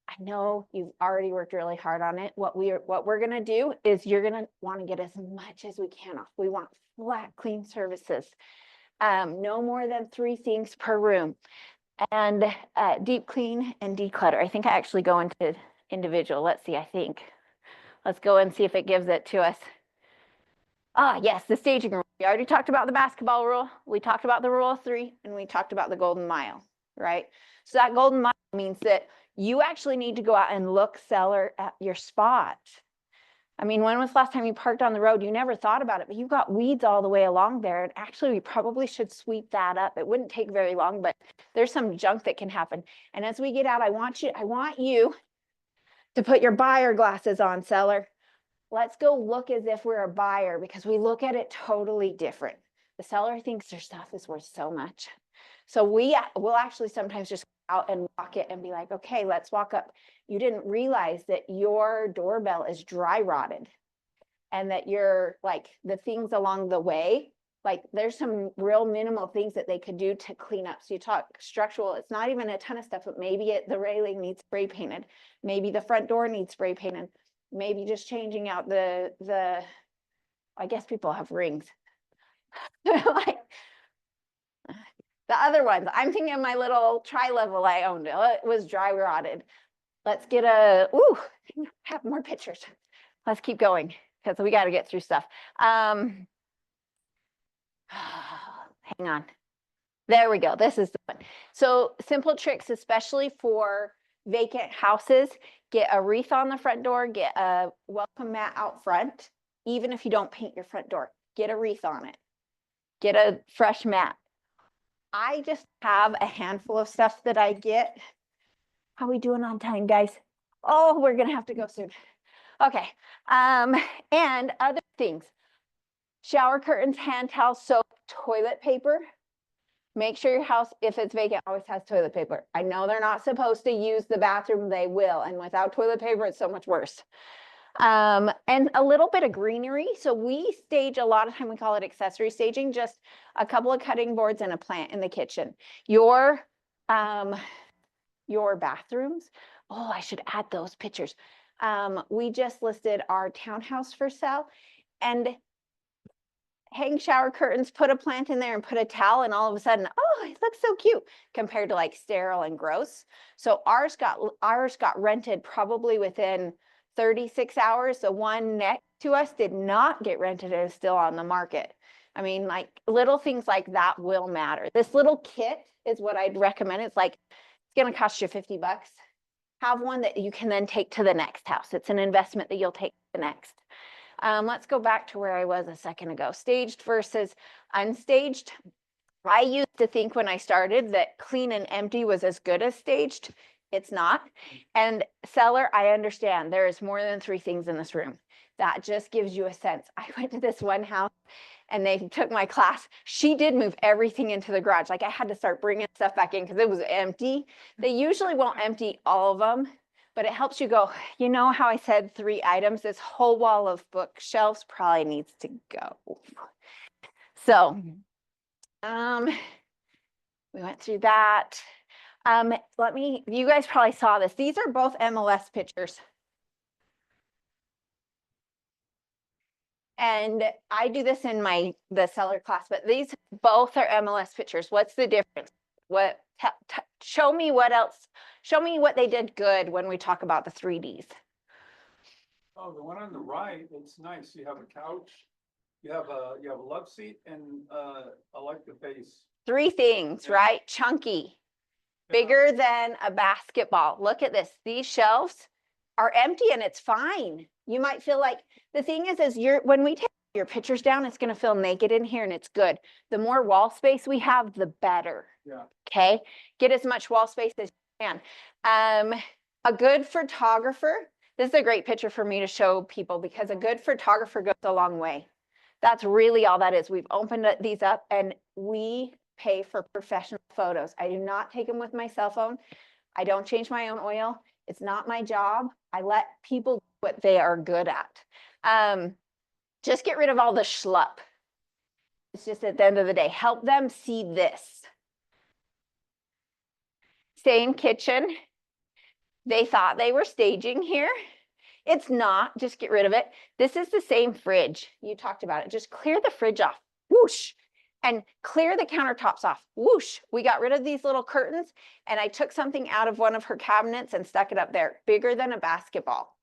I know you've already worked really hard on it. What we're gonna do is you're gonna want to get as much as we can off. We want flat, clean services. No more than 3 things per room. And deep clean and declutter. I think I actually go into individual. Let's see, let's go and see if it gives it to us. Ah, yes, the staging rule. We already talked about the basketball rule. We talked about the rule of 3, and we talked about the golden mile, right? So that golden mile means that you actually need to go out and look, seller, at your spot. I mean, when was the last time you parked on the road? You never thought about it, but you've got weeds all the way along there. And actually, we probably should sweep that up. It wouldn't take very long, but there's some junk that can happen. And as we get out, I want you to put your buyer glasses on, seller. Let's go look as if we're a buyer because we look at it totally different. The seller thinks their stuff is worth so much. So we'll actually sometimes just go out and walk it and be like, okay, let's walk up. You didn't realize that your doorbell is dry rotted and that you're like the things along the way, like there's some real minimal things that they could do to clean up. So you talk structural, it's not even a ton of stuff, but maybe the railing needs spray painted. Maybe the front door needs spray painted. Maybe just changing out the I guess people have rings. Like the other ones, I'm thinking of my little tri-level I owned. It was dry rotted. Let's get have more pictures. Let's keep going because we got to get through stuff. Hang on. There we go. This is the one. So simple tricks, especially for vacant houses, get a wreath on the front door, get a welcome mat out front. Even if you don't paint your front door, get a wreath on it. Get a fresh mat. I just have a handful of stuff that I get. How are we doing on time, guys? Oh, we're gonna have to go soon. Okay, and other things. Shower curtains, hand towels, soap, toilet paper. Make sure your house, if it's vacant, always has toilet paper. I know they're not supposed to use the bathroom, they will. And without toilet paper, it's so much worse. And a little bit of greenery. So we stage a lot of time, we call it accessory staging, just a couple of cutting boards and a plant in the kitchen. Your bathrooms, oh, I should add those pictures. We just listed our townhouse for sale, and hang shower curtains, put a plant in there and put a towel, and all of a sudden, oh, it looks so cute compared to like sterile and gross. So ours got rented probably within 36 hours. The one next to us did not get rented and is still on the market. I mean, like little things like that will matter. This little kit is what I'd recommend. It's like, it's going to cost you $50. Have one that you can then take to the next house. It's an investment that you'll take to the next. Let's go back to where I was a second ago. Staged versus unstaged. I used to think when I started that clean and empty was as good as staged. It's not. And seller, I understand there is more than 3 things in this room. That just gives you a sense. I went to this one house and they took my class. She did move everything into the garage. Like I had to start bringing stuff back in because it was empty. They usually won't empty all of them, but it helps you go, you know how I said 3 items? This whole wall of bookshelves probably needs to go. So, we went through that. You guys probably saw this. These are both MLS pictures. And I do this in the seller class, but these both are MLS pictures. What's the difference? Show me what else. Show me what they did good when we talk about the 3Ds. Oh, the one on the right, it's nice. You have a couch, you have a love seat, and I like the base. 3 things, Yeah. right? Chunky, bigger than a basketball. Look at this. These shelves are empty and it's fine. You might feel like the thing is when we take your pictures down, it's going to feel naked in here and it's good. The more wall space we have, the better. Yeah. Okay. Get as much wall space as you can. A good photographer, this is a great picture for me to show people because a good photographer goes a long way. That's really all that is. We've opened these up and we pay for professional photos. I do not take them with my cell phone. I don't change my own oil. It's not my job. I let people do what they are good at. Just get rid of all the schlupp. It's just at the end of the day, help them see this. Same kitchen. They thought they were staging here. It's not, just get rid of it. This is the same fridge. You talked about it. Just clear the fridge off, whoosh, and clear the countertops off, whoosh. We got rid of these little curtains and I took something out of one of her cabinets and stuck it up there, bigger than a basketball.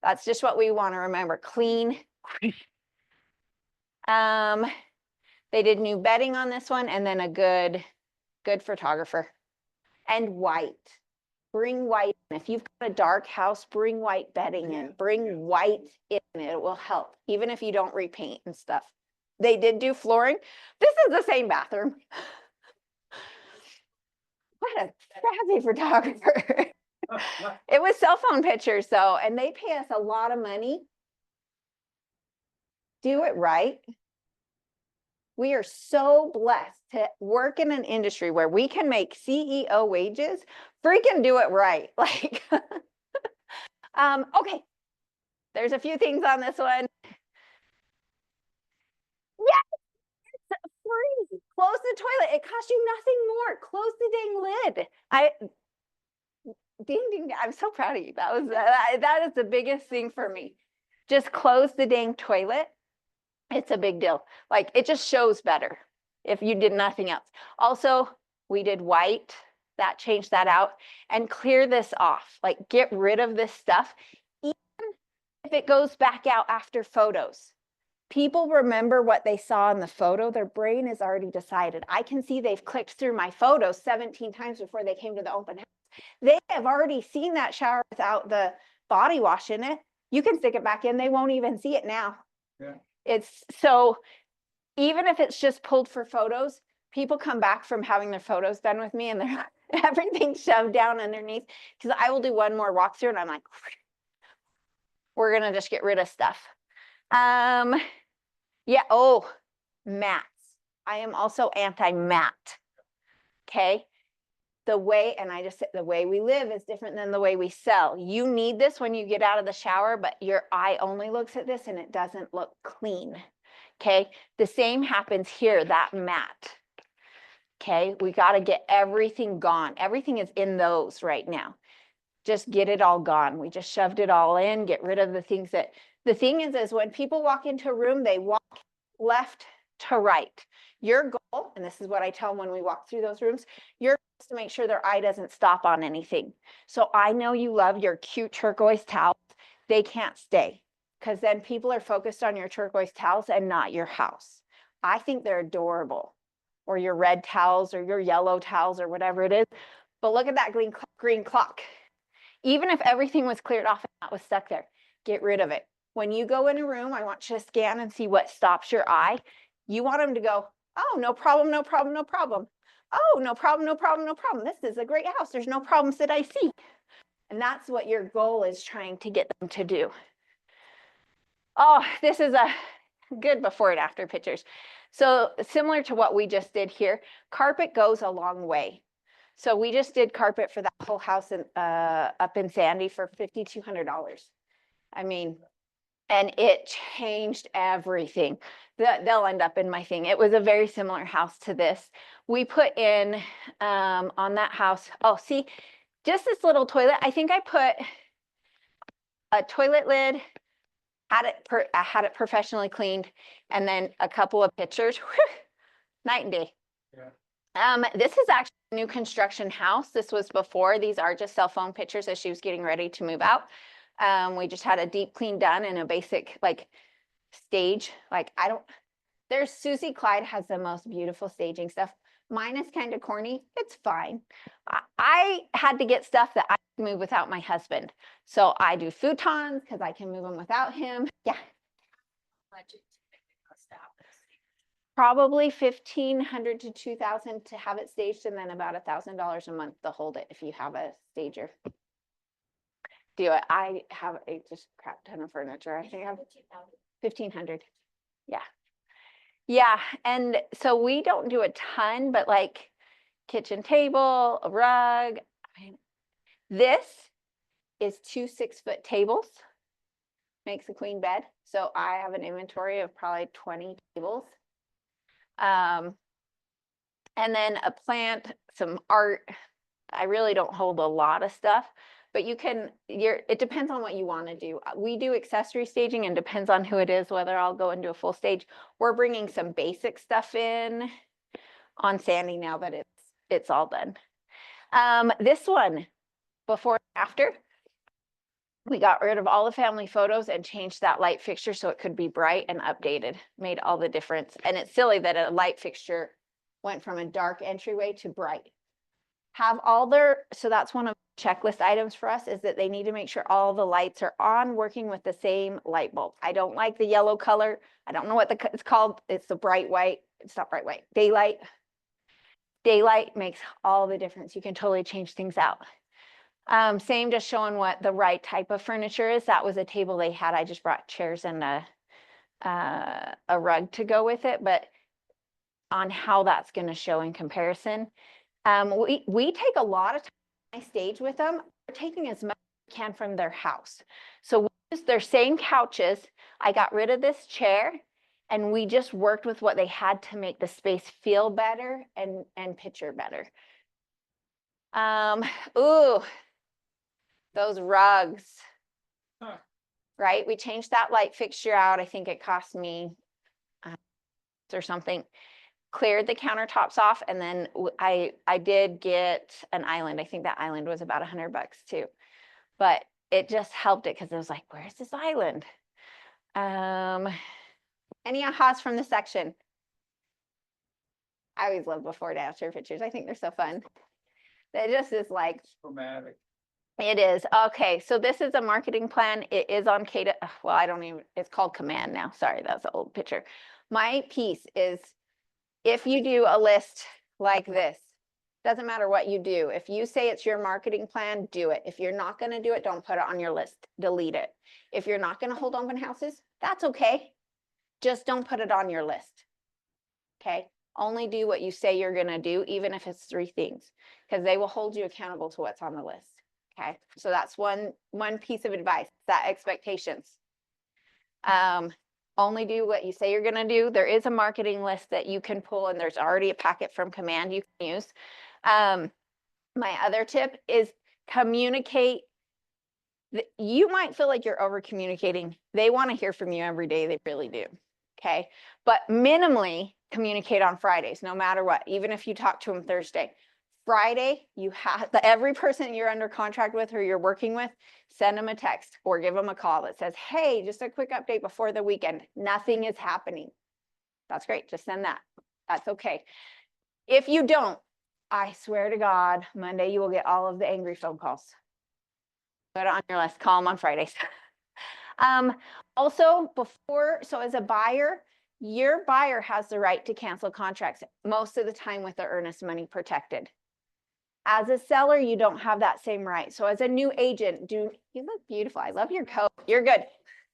That's just what we want to remember, clean. They did new bedding on this one and then a good photographer. And white. Bring white in. If you've got a dark house, bring white bedding in. Bring white in. It will help, even if you don't repaint and stuff. They did do flooring. This is the same bathroom. What a crappy photographer. It was cell phone pictures though, and they pay us a lot of money. Do it right. We are so blessed to work in an industry where we can make CEO wages. Freaking do it right. Like, okay. There's a few things on this one. Yes, it's free. Close the toilet. It costs you nothing more. Close the dang lid. Ding, ding, ding. I'm so proud of you. That is the biggest thing for me. Just close the dang toilet. It's a big deal. Like it just shows better if you did nothing else. Also, we did white, that changed that out, and clear this off. Like get rid of this stuff. Even if it goes back out after photos, people remember what they saw in the photo. Their brain is already decided. I can see they've clicked through my photos 17 times before they came to the open house. They have already seen that shower without the body wash in it. You can stick it back in. They won't even see it now. Yeah. It's so, even if it's just pulled for photos, people come back from having their photos done with me and they're everything's shoved down underneath because I will do one more walkthrough and I'm like, we're going to just get rid of stuff. Yeah. Oh, mats. I am also anti-mat. Okay. the way, and I just said, the way we live is different than the way we sell. You need this when you get out of the shower, but your eye only looks at this and it doesn't look clean. Okay, the same happens here, that mat. Okay, we got to get everything gone. Everything is in those right now. Just get it all gone. We just shoved it all in, get rid of the things that, the thing is when people walk into a room, they walk left to right. Your goal, and this is what I tell them when we walk through those rooms, your goal is to make sure their eye doesn't stop on anything. So I know you love your cute turquoise towels. They can't stay because then people are focused on your turquoise towels and not your house. I think they're adorable, or your red towels or your yellow towels or whatever it is. But look at that green clock. Even if everything was cleared off and that was stuck there, get rid of it. When you go in a room, I want you to scan and see what stops your eye. You want them to go, oh, no problem, no problem, no problem. Oh, no problem, no problem, no problem. This is a great house. There's no problems that I see. And that's what your goal is trying to get them to do. Oh, this is a good before and after pictures. So similar to what we just did here, carpet goes a long way. So we just did carpet for that whole house in, up in Sandy for $5,200. I mean, and it changed everything. They'll end up in my thing. It was a very similar house to this. We put in on that house, oh, see, just this little toilet. I think I put a toilet lid, had it professionally cleaned, and then a couple of pictures. Whew, night and day. Yeah. This is actually a new construction house. This was before. These are just cell phone pictures as she was getting ready to move out. We just had a deep clean done and a basic like stage. Like there's Susie Clyde has the most beautiful staging stuff. Mine is kind of corny. It's fine. I had to get stuff that I can move without my husband. So I do futons because I can move them without him. Yeah. Probably $1,500 to $2,000 to have it staged, and then about $1,000 a month to hold it if you have a stager. Do it. I have a just crap ton of furniture. I think I have 1,500. Yeah. Yeah. And so we don't do a ton, but like kitchen table, a rug. I mean, this is 2 6-foot tables. Makes a queen bed. So I have an inventory of probably 20 tables. And then a plant, some art. I really don't hold a lot of stuff, but you can, it depends on what you want to do. We do accessory staging and depends on who it is, whether I'll go into a full stage. We're bringing some basic stuff in on Sandy now that it's all done. This one, before and after, we got rid of all the family photos and changed that light fixture so it could be bright and updated. Made all the difference. And it's silly that a light fixture went from a dark entryway to bright. Have all their, so that's one of the checklist items for us, is that they need to make sure all the lights are on, working with the same light bulb. I don't like the yellow color. I don't know what it's called. It's the bright white. It's not bright white. Daylight. Daylight makes all the difference. You can totally change things out. Same, just showing what the right type of furniture is. That was a table they had. I just brought chairs and a rug to go with it, but on how that's going to show in comparison. We take a lot of time on my stage with them. We're taking as much as we can from their house. So we use their same couches. I got rid of this chair and we just worked with what they had to make the space feel better and picture better. Ooh, those rugs, Huh. right? We changed that light fixture out. I think it cost me or something. Cleared the countertops off, and then I did get an island. I think that island was about $100 too, but it just helped it because it was like, where's this island? Any ahas from this section? I always love before and after pictures. I think they're so fun. It just is like Dramatic. it is. Okay, so this is a marketing plan. It is on Kata. Well, I don't even, it's called Command now. Sorry, that's an old picture. My piece is, if you do a list like this, doesn't matter what you do. If you say it's your marketing plan, do it. If you're not going to do it, don't put it on your list. Delete it. If you're not going to hold open houses, that's okay. Just don't put it on your list. Okay. Only do what you say you're gonna do, even if it's 3 things, because they will hold you accountable to what's on the list. Okay, so that's one piece of advice, set expectations. Only do what you say you're gonna do. There is a marketing list that you can pull, and there's already a packet from Command you can use. My other tip is communicate. You might feel like you're over communicating. They want to hear from you every day. They really do. Okay. But minimally communicate on Fridays, no matter what, even if you talk to them Thursday. Friday, you have every person you're under contract with or you're working with, send them a text or give them a call that says, hey, just a quick update before the weekend. Nothing is happening. That's great. Just send that. That's okay. If you don't, I swear to God, Monday you will get all of the angry phone calls. Put it on your list, call them on Fridays. Also, so as a buyer, your buyer has the right to cancel contracts most of the time with the earnest money protected. As a seller, you don't have that same right. So as a new agent, you look beautiful. I love your coat. You're good.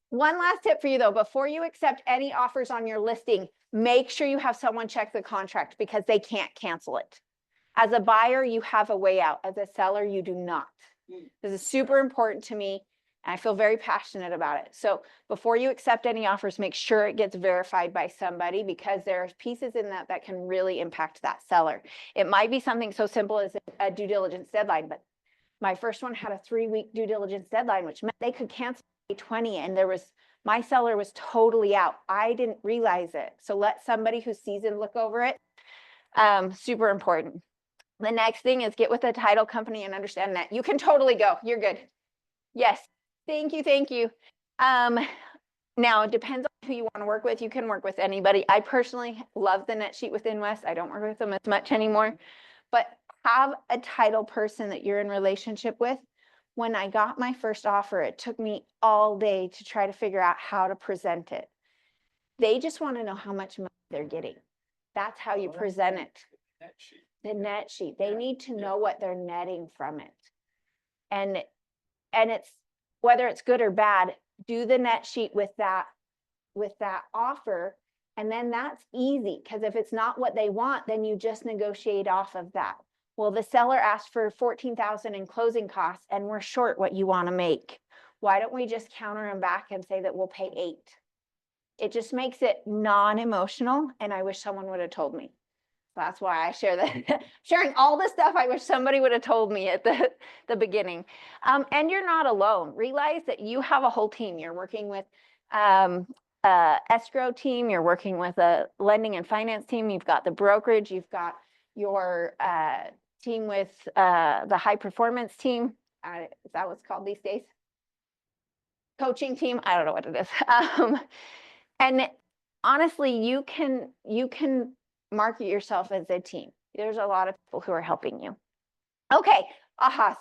One last tip for you though, before you accept any offers on your listing, make sure you have someone check the contract because they can't cancel it. As a buyer, you have a way out. As a seller, you do not. This is super important to me, and I feel very passionate about it. So before you accept any offers, make sure it gets verified by somebody because there are pieces in that that can really impact that seller. It might be something so simple as a due diligence deadline, but my first one had a 3-week due diligence deadline, which meant they could cancel May 20, and my seller was totally out. I didn't realize it. So let somebody who's seasoned look over it. Super important. The next thing is get with a title company and understand that you can totally go. You're good. Yes. Thank you. Thank you. Now it depends on who you want to work with. You can work with anybody. I personally love the net sheet with Inwest. I don't work with them as much anymore, but have a title person that you're in relationship with. When I got my first offer, it took me all day to try to figure out how to present it. They just want to know how much money they're getting. That's how you present it. The net sheet. They need to know what they're netting from it. And it's whether it's good or bad, do the net sheet with that offer. And then that's easy because if it's not what they want, then you just negotiate off of that. Well, the seller asked for $14,000 in closing costs and we're short what you want to make. Why don't we just counter them back and say that we'll pay $8,000? It just makes it non-emotional. And I wish someone would have told me. That's why I share that. Sharing all the stuff I wish somebody would have told me at the beginning. And you're not alone. Realize that you have a whole team. You're working with escrow team. You're working with a lending and finance team. You've got the brokerage. You've got your team with the high performance team. Is that what's called these days? Coaching team. I don't know what it is. And honestly, you can market yourself as a team. There's a lot of people who are helping you. Okay, ahas.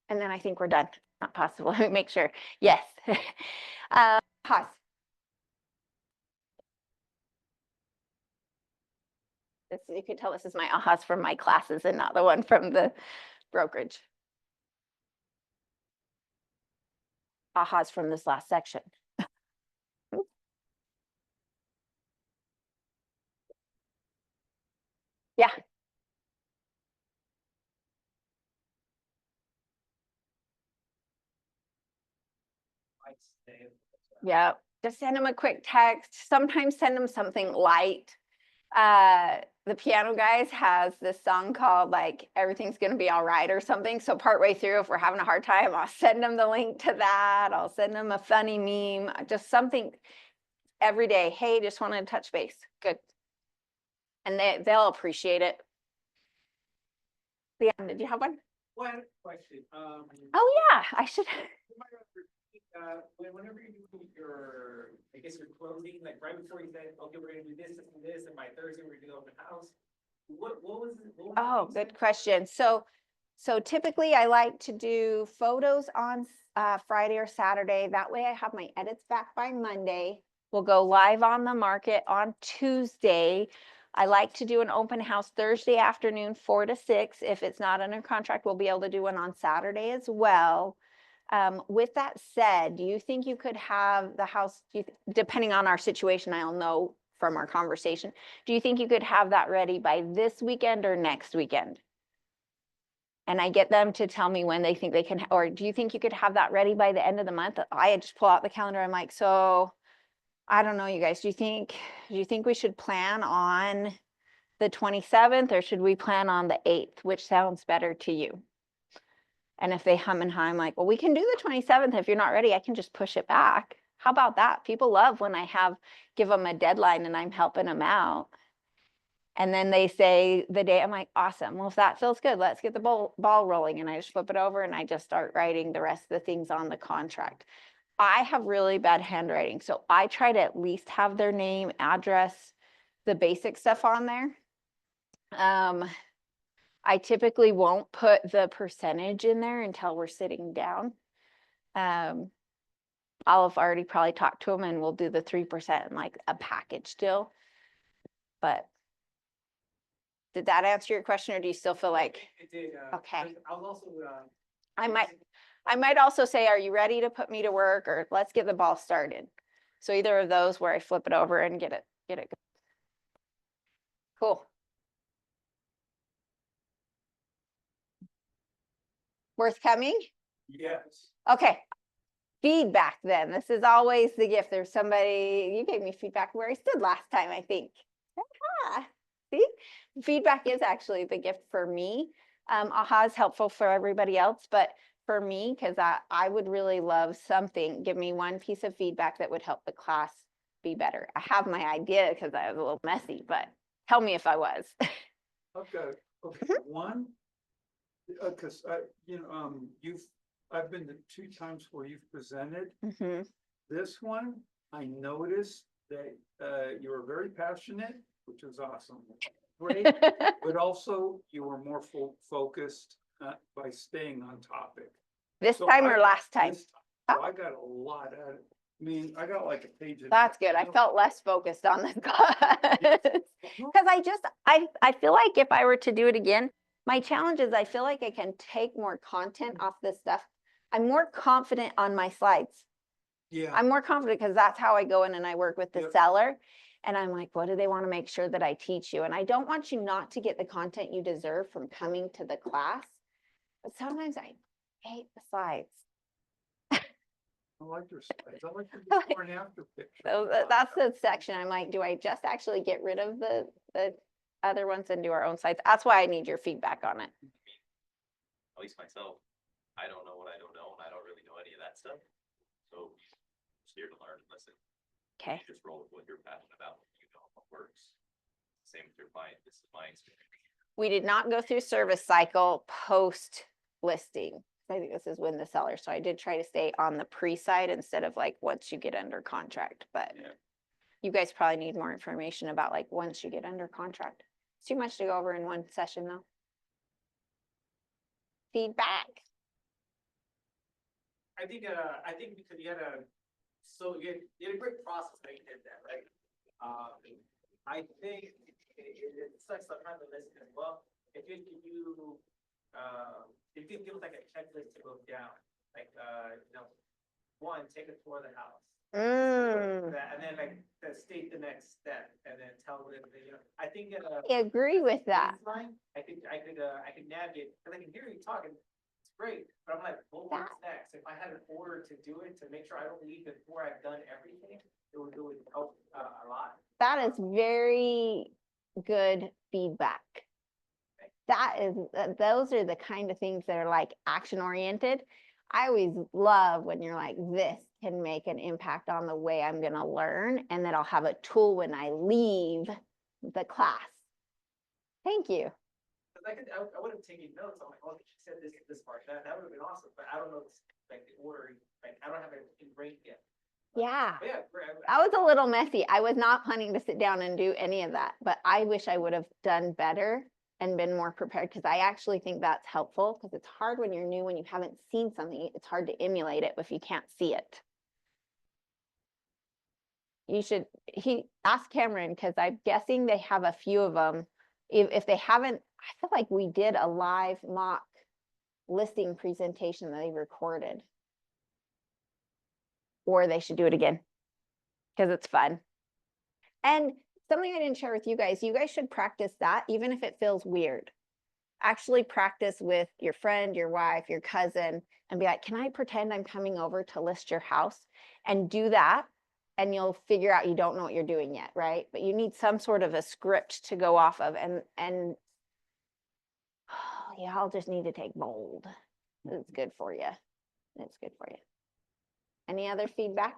And then I think we're done. Not possible. Let me make sure. Yes. Ahas. You can tell this is my ahas from my classes and not the one from the brokerage. Ahas from this last section. Yeah. Yeah, just send them a quick text. Sometimes send them something light. The piano guys has this song called like Everything's Gonna Be All Right or something. So partway through, if we're having a hard time, I'll send them the link to that. I'll send them a funny meme, just something every day. Hey, just wanted to touch base. Good. And they'll appreciate it. Leon, did you have one? One question. Oh yeah, I should. Whenever you do your, I guess your closing, like right before you said, okay, we're gonna do this and this, and by Thursday we're gonna do open house. What was it? Oh, good question. So typically I like to do photos on Friday or Saturday. That way I have my edits back by Monday. We'll go live on the market on Tuesday. I like to do an open house Thursday afternoon, 4 to 6. If it's not under contract, we'll be able to do one on Saturday as well. With that said, do you think you could have the house, depending on our situation, I'll know from our conversation. Do you think you could have that ready by this weekend or next weekend? And I get them to tell me when they think they can, or do you think you could have that ready by the end of the month? I just pull out the calendar. I'm like, so I don't know, you guys, do you think we should plan on the 27th or should we plan on the 8th? Which sounds better to you? And if they hum and I'm like, well, we can do the 27th. If you're not ready, I can just push it back. How about that? People love when I give them a deadline and I'm helping them out. And then they say the day, I'm like, awesome. Well, if that feels good, let's get the ball rolling. And I just flip it over and I just start writing the rest of the things on the contract. I have really bad handwriting, so I try to at least have their name, address, the basic stuff on there. I typically won't put the percentage in there until we're sitting down. I'll have already probably talked to them and we'll do the 3% in like a package deal. But did that answer your question, or do you still feel like, It did, okay. I was also, I might also say, are you ready to put me to work, or let's get the ball started? So either of those where I flip it over and get it. Cool. Worth coming? Yes. Okay. Feedback then. This is always the gift. There's somebody, you gave me feedback where I stood last time, I think. Ah, see? Feedback is actually the gift for me. AHA is helpful for everybody else, but for me, because I would really love something, give me one piece of feedback that would help the class be better. I have my idea because I was a little messy, but tell me if I was. Okay, one, because I've been to 2 times where you've presented. Mhm. This one, I noticed that you were very passionate, which is awesome. Great, but also you were more focused by staying on topic. This So time or last time? This time. So I got a lot out of it. I mean, I got like a page. That's good. I felt less focused on this class. Because I feel like if I were to do it again, my challenge is I feel like I can take more content off this stuff. I'm more confident on my slides. Yeah. I'm more confident because that's how I go in and I work with the Yep. seller. And I'm like, what do they want to make sure that I teach you? And I don't want you not to get the content you deserve from coming to the class. But sometimes I hate the slides. I like your slides. I like your I like- before and after picture. So that's the section. I'm like, do I just actually get rid of the other ones and do our own slides? That's why I need your feedback on it. At least myself, I don't know what I don't know, and I don't really know any of that stuff. So just here to learn and listen. Okay. You just roll with what you're passionate about. You know what works. Same with your client. This is my experience. We did not go through service cycle post listing. I think this is when the seller. So I did try to stay on the pre-side instead of like once you get under contract, but Yeah. you guys probably need more information about like once you get under contract. It's too much to go over in one session though. Feedback. I think because you had a great process how you did that, right? I think it sucks sometimes to listen as well. If you give us like a checklist to go down, like, one, take a tour of the house. And then like, state the next step and then tell them, I think. I agree with that. baseline, I could navigate, because I can hear you talking, it's great, but I'm like, well, what's next? If I had an order to do it, to make sure I don't leave before I've done everything, it would help a lot. That is very good feedback. Those are the kind of things that are like action oriented. I always love when you're like, this can make an impact on the way I'm going to learn, and that I'll have a tool when I leave the class. Thank you. I would have taken notes. I'm like, oh, she said this part, that would have been awesome, but I don't know, like the order, like I don't have it ingrained yet. Yeah. But yeah, That was a little messy. I was not planning to sit down and do any of that, but I wish I would have done better and been more prepared, because I actually think that's helpful, because it's hard when you're new, when you haven't seen something, it's hard to emulate it if you can't see it. You should, ask Cameron, because I'm guessing they have a few of them. If they haven't, I feel like we did a live mock listing presentation that they recorded. Or they should do it again, because it's fun. And something I didn't share with you guys should practice that, even if it feels weird. Actually practice with your friend, your wife, your cousin, and be like, can I pretend I'm coming over to list your house? And do that, and you'll figure out you don't know what you're doing yet, right? But you need some sort of a script to go off of, and y'all just need to take bold. It's good for you. It's good for you. Any other feedback?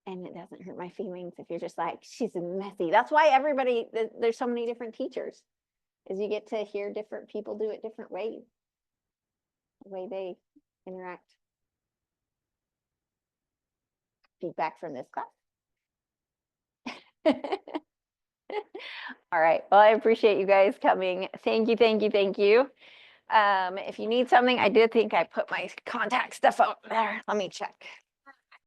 And it doesn't hurt my feelings if you're just like, she's messy. That's why everybody, there's so many different teachers, is you get to hear different people do it different ways, the way they interact. Feedback from this class. All right. Well, I appreciate you guys coming. Thank you, thank you, thank you. If you need something, I did think I put my contact stuff up there. Let me check.